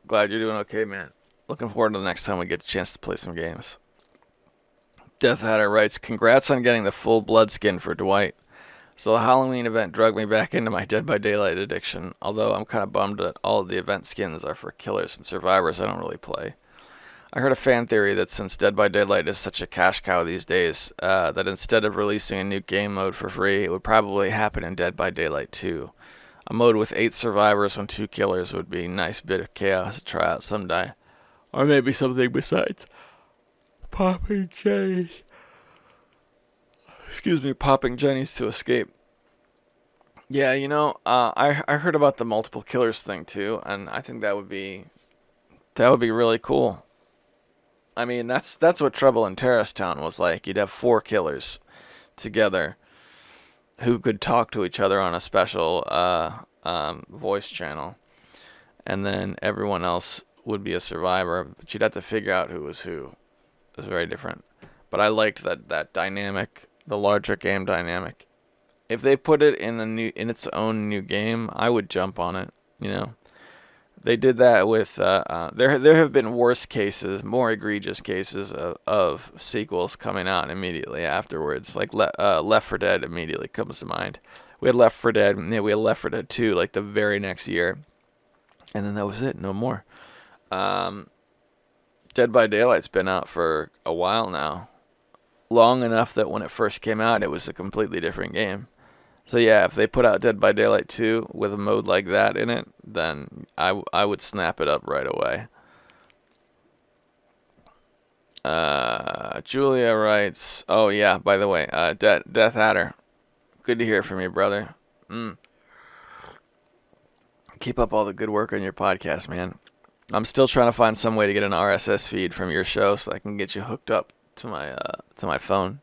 Glad you're doing okay, man. Looking forward to the next time we get a chance to play some games. Death Hatter writes, congrats on getting the full blood skin for Dwight. So the Halloween event drug me back into my Dead by Daylight addiction, although I'm kind of bummed that all of the event skins are for killers and survivors I don't really play. I heard a fan theory that since Dead by Daylight is such a cash cow these days, that instead of releasing a new game mode for free, it would probably happen in Dead by Daylight 2. A mode with 8 survivors and 2 killers would be a nice bit of chaos to try out someday. Or maybe something besides popping Jennies. Popping Jennies to escape. Yeah, I heard about the multiple killers thing too, and I think that would be really cool. I mean, that's what Trouble in Terrace Town was like. You'd have 4 killers together who could talk to each other on a special voice channel, and then everyone else would be a survivor, but you'd have to figure out who was who. It was very different. But I liked that dynamic, the larger game dynamic. If they put it in its own new game, I would jump on it, They did that with there have been worse cases, more egregious cases of sequels coming out immediately afterwards. Like Left 4 Dead immediately comes to mind. We had Left 4 Dead, we had Left 4 Dead 2 like the very next year. And then that was it, no more. Dead by Daylight's been out for a while now. Long enough that when it first came out, it was a completely different game. So yeah, if they put out Dead by Daylight 2 with a mode like that in it, then I would snap it up right away. Julia writes, oh yeah, by the way, Death Hatter, good to hear from you, brother. Keep up all the good work on your podcast, man. I'm still trying to find some way to get an RSS feed from your show so I can get you hooked up to my phone.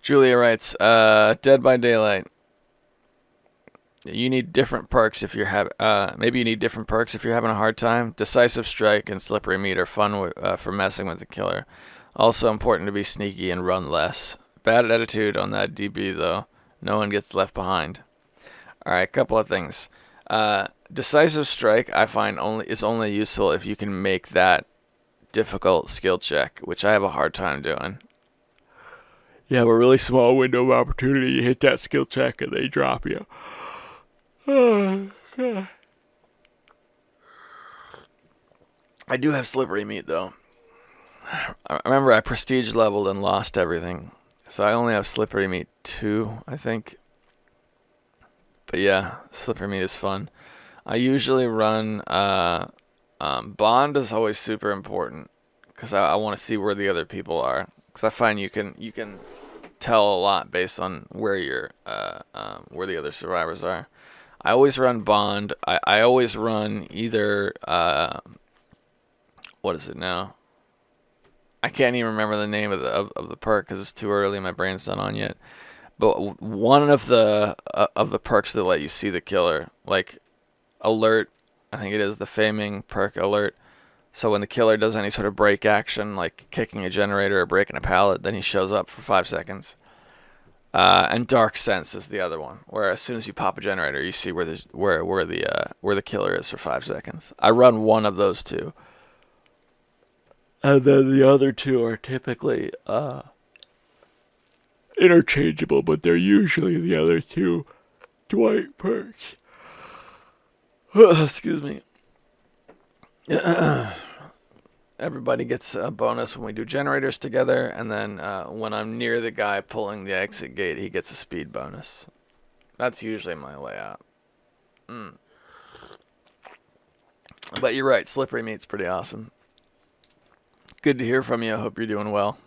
Julia writes, Dead by Daylight. You need different perks if you're maybe you need different perks if you're having a hard time. Decisive Strike and Slippery Meat are fun for messing with the killer. Also important to be sneaky and run less. Bad attitude on that DB though. No one gets left behind. All right, couple of things. Decisive Strike I find is only useful if you can make that difficult skill check, which I have a hard time doing. You have a really small window of opportunity. You hit that skill check and they drop you. Oh, God. I do have Slippery Meat though. I remember I prestige leveled and lost everything. So I only have Slippery Meat 2, I think. But yeah, Slippery Meat is fun. I usually run Bond is always super important because I want to see where the other people are. Because I find you can tell a lot based on where where the other survivors are. I always run Bond. I always run either what is it now? I can't even remember the name of the perk because it's too early. My brain's not on yet. But one of the perks that let you see the killer, like alert, I think it is the faming perk alert. So when the killer does any sort of break action, like kicking a generator or breaking a pallet, then he shows up for 5 seconds. And Dark Sense is the other one, where as soon as you pop a generator, you see where the killer is for 5 seconds. I run one of those two. And then the other two are typically interchangeable, but they're usually the other two Dwight perks. Excuse me. Everybody gets a bonus when we do generators together, and then when I'm near the guy pulling the exit gate, he gets a speed bonus. That's usually my layout. But you're right, Slippery Meat's pretty awesome. Good to hear from you. I hope you're doing well.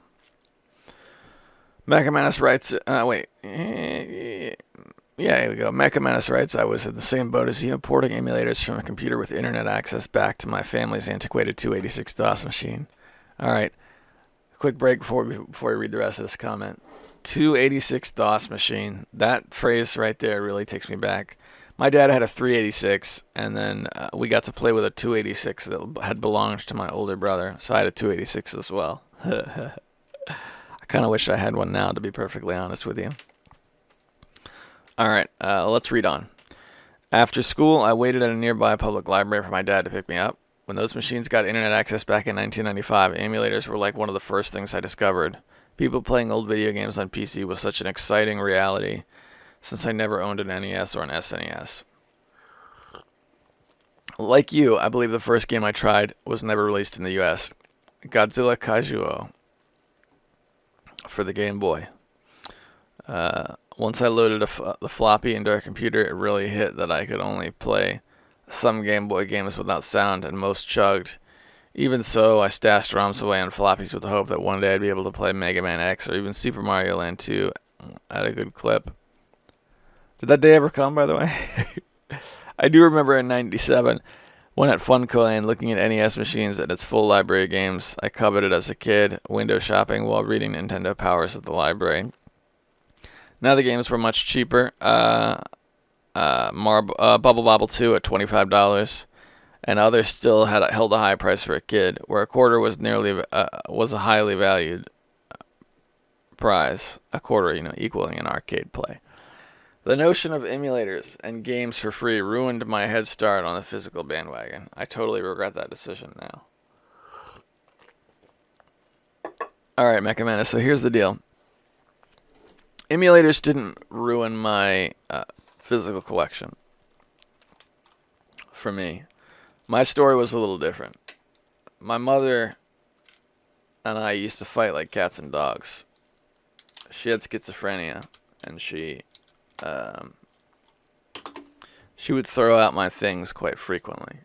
Mechamanus writes, yeah, here we go. Mechamanus writes, I was in the same boat as you, porting emulators from a computer with internet access back to my family's antiquated 286 DOS machine. All right, quick break before we read the rest of this comment. 286 DOS machine. That phrase right there really takes me back. My dad had a 386, and then we got to play with a 286 that had belonged to my older brother, so I had a 286 as well. I kind of wish I had one now, to be perfectly honest with you. All right, let's read on. After school, I waited at a nearby public library for my dad to pick me up. When those machines got internet access back in 1995, emulators were like one of the first things I discovered. People playing old video games on PC was such an exciting reality, since I never owned an NES or an SNES. Like you, I believe the first game I tried was never released in the US. Godzilla Kaiju for the Game Boy. Once I loaded the floppy into a computer, it really hit that I could only play some Game Boy games without sound, and most chugged. Even so, I stashed ROMs away on floppies with the hope that one day I'd be able to play Mega Man X or even Super Mario Land 2 at a good clip. Did that day ever come, by the way? I do remember in 97, when at Funko Land looking at NES machines and its full library of games I coveted as a kid, window shopping while reading Nintendo Powers at the library. Now the games were much cheaper. Bubble Bobble 2 at $25, and others still held a high price for a kid, where a quarter was was a highly valued prize. A quarter, equaling an arcade play. The notion of emulators and games for free ruined my head start on the physical bandwagon. I totally regret that decision now. Alright, Mechamana, so here's the deal. Emulators didn't ruin my physical collection. For me. My story was a little different. My mother and I used to fight like cats and dogs. She had schizophrenia, and she would throw out my things quite frequently.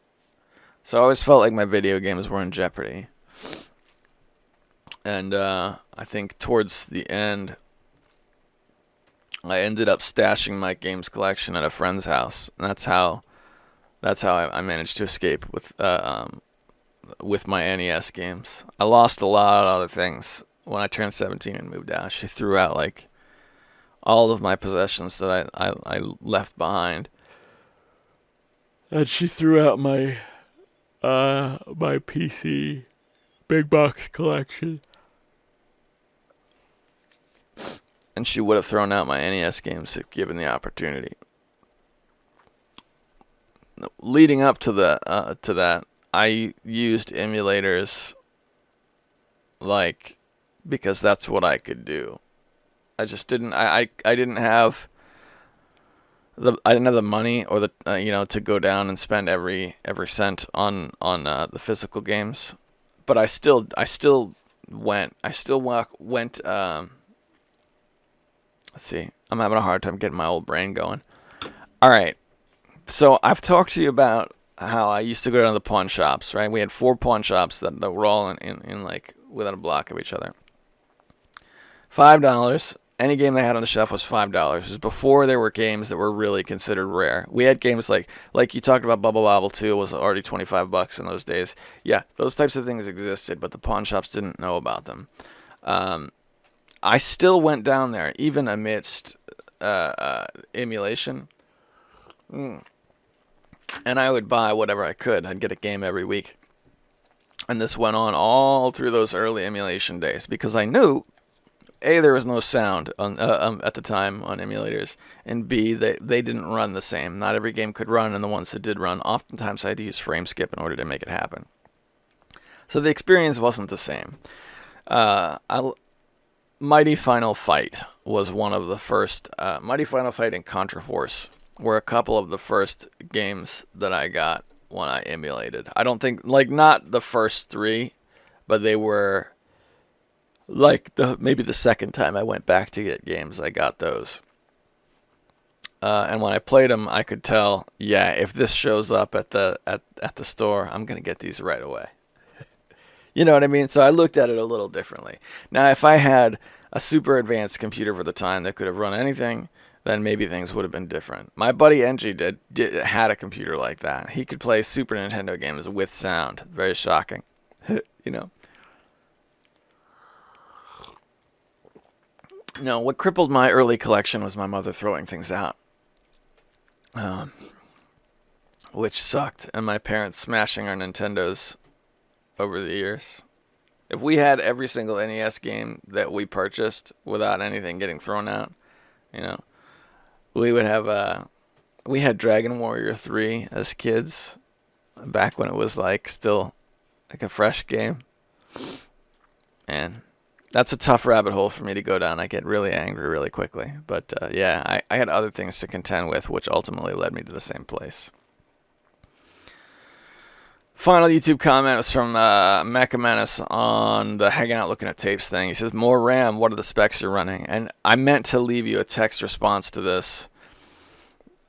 So I always felt like my video games were in jeopardy. And I think towards the end, I ended up stashing my games collection at a friend's house. And that's how I managed to escape with my NES games. I lost a lot of other things when I turned 17 and moved out. She threw out like all of my possessions that I left behind. And she threw out my PC big box collection. And she would have thrown out my NES games if given the opportunity. Leading up to that, I used emulators because that's what I could do. I just didn't. I didn't have the money or the to go down and spend every cent on the physical games. But I still went. Let's see. I'm having a hard time getting my old brain going. All right. So I've talked to you about how I used to go down to the pawn shops, right? We had 4 pawn shops that were all in like within a block of each other. $5. Any game they had on the shelf was $5. This was before there were games that were really considered rare. We had games like you talked about, Bubble Bobble 2 was already $25 in those days. Yeah, those types of things existed, but the pawn shops didn't know about them. I still went down there, even amidst emulation. And I would buy whatever I could. I'd get a game every week. And this went on all through those early emulation days because I knew, A, there was no sound on at the time on emulators, and B, they didn't run the same. Not every game could run, and the ones that did run, oftentimes I had to use frame skip in order to make it happen. So the experience wasn't the same. Mighty Final Fight was one of the first. Mighty Final Fight and Contra Force were a couple of the first games that I got when I emulated. I don't think, not the first 3, but they were maybe the second time I went back to get games, I got those. And when I played them, I could tell, yeah, if this shows up at the store, I'm gonna get these right away. You know what I mean? So I looked at it a little differently. Now, if I had a super advanced computer for the time that could have run anything, then maybe things would have been different. My buddy Engie had a computer like that. He could play Super Nintendo games with sound. Very shocking. You know? No, what crippled my early collection was my mother throwing things out. Which sucked. And my parents smashing our Nintendos over the years. If we had every single NES game that we purchased without anything getting thrown out, you know, we would have we had Dragon Warrior 3 as kids back when it was still a fresh game. And that's a tough rabbit hole for me to go down. I get really angry really quickly. But yeah, I had other things to contend with, which ultimately led me to the same place. Final YouTube comment was from Mecha Menace on the Hanging Out Looking at Tapes thing. He says, more RAM, what are the specs you're running? And I meant to leave you a text response to this.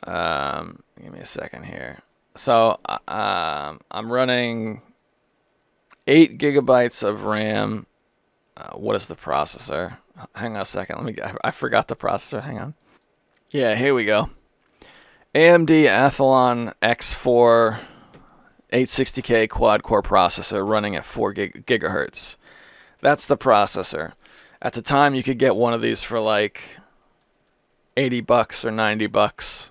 Give me a second here. So I'm running 8 gigabytes of RAM. What is the processor? Hang on a second. I forgot the processor. Hang on. Yeah, here we go. AMD Athlon X4 860K quad-core processor running at 4 gigahertz. That's the processor. At the time, you could get one of these for $80 or $90.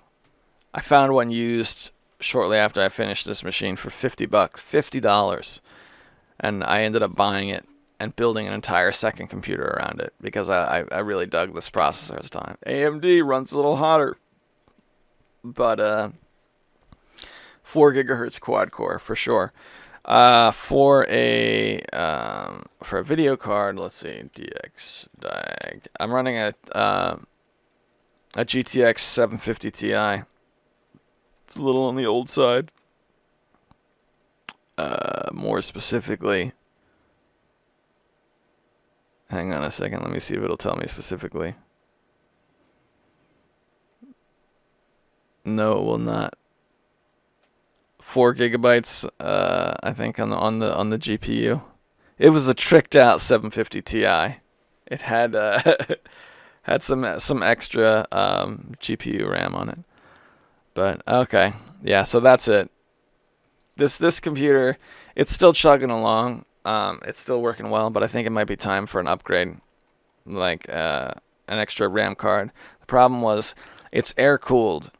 I found one used shortly after I finished this machine for $50. And I ended up buying it and building an entire second computer around it because I really dug this processor at the time. AMD runs a little hotter. But 4 gigahertz quad core for sure. For a video card, let's see, DX Diag. I'm running a GTX 750 Ti. It's a little on the old side. More specifically, hang on a second. Let me see if it'll tell me specifically. No, it will not. 4 gigabytes, I think, on the GPU. It was a tricked out 750 Ti. It had had some extra GPU RAM on it. But okay, yeah. So that's it. This computer, it's still chugging along. It's still working well, but I think it might be time for an upgrade, like an extra RAM card. The problem was it's air cooled.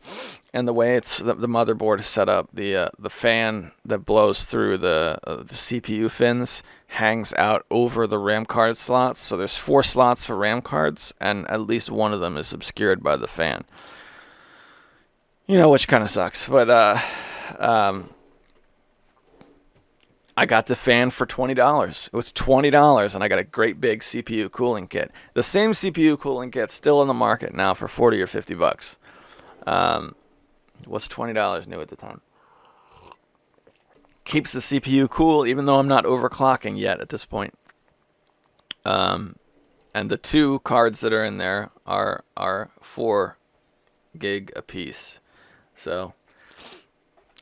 And the way the motherboard is set up, the fan that blows through the CPU fins hangs out over the RAM card slots. So there's 4 slots for RAM cards, and at least one of them is obscured by the fan. You know, which kind of sucks. But I got the fan for $20. It was $20, and I got a great big CPU cooling kit. The same CPU cooling kit still in the market now for $40 or $50. What's $20 new at the time? Keeps the CPU cool, even though I'm not overclocking yet at this point. And the 2 cards that are in there are 4 gig apiece. So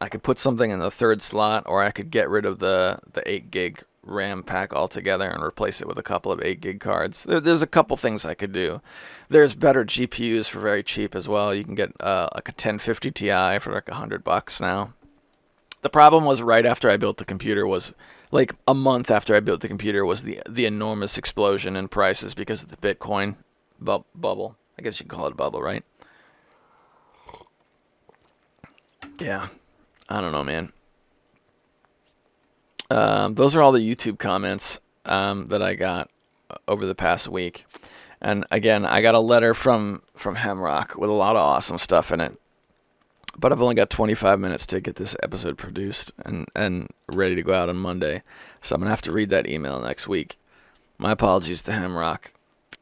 I could put something in the 3rd slot, or I could get rid of the 8 gig RAM pack altogether and replace it with a couple of 8 gig cards. There's a couple things I could do. There's better GPUs for very cheap as well. You can get like a 1050 Ti for like $100 now. The problem was right after I built the computer was, like a month after I built the computer, was the enormous explosion in prices because of the Bitcoin bubble. I guess you can call it a bubble, right? Yeah. I don't know, man. Those are all the YouTube comments that I got over the past week. And again, I got a letter from Hemrock with a lot of awesome stuff in it. But I've only got 25 minutes to get this episode produced and ready to go out on Monday. So I'm going to have to read that email next week. My apologies to Hemrock.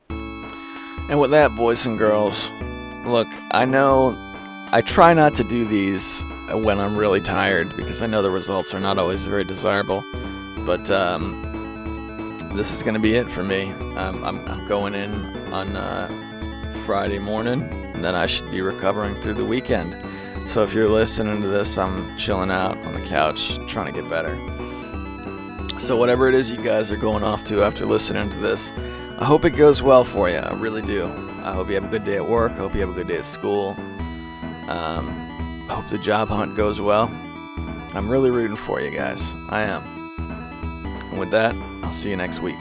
And with that, boys and girls, look, I know I try not to do these when I'm really tired because I know the results are not always very desirable. But this is going to be it for me. I'm going in on Friday morning, and then I should be recovering through the weekend. So if you're listening to this, I'm chilling out on the couch, trying to get better. So whatever it is you guys are going off to after listening to this, I hope it goes well for you. I really do. I hope you have a good day at work. I hope you have a good day at school. I hope the job hunt goes well. I'm really rooting for you guys. I am. And with that, I'll see you next week.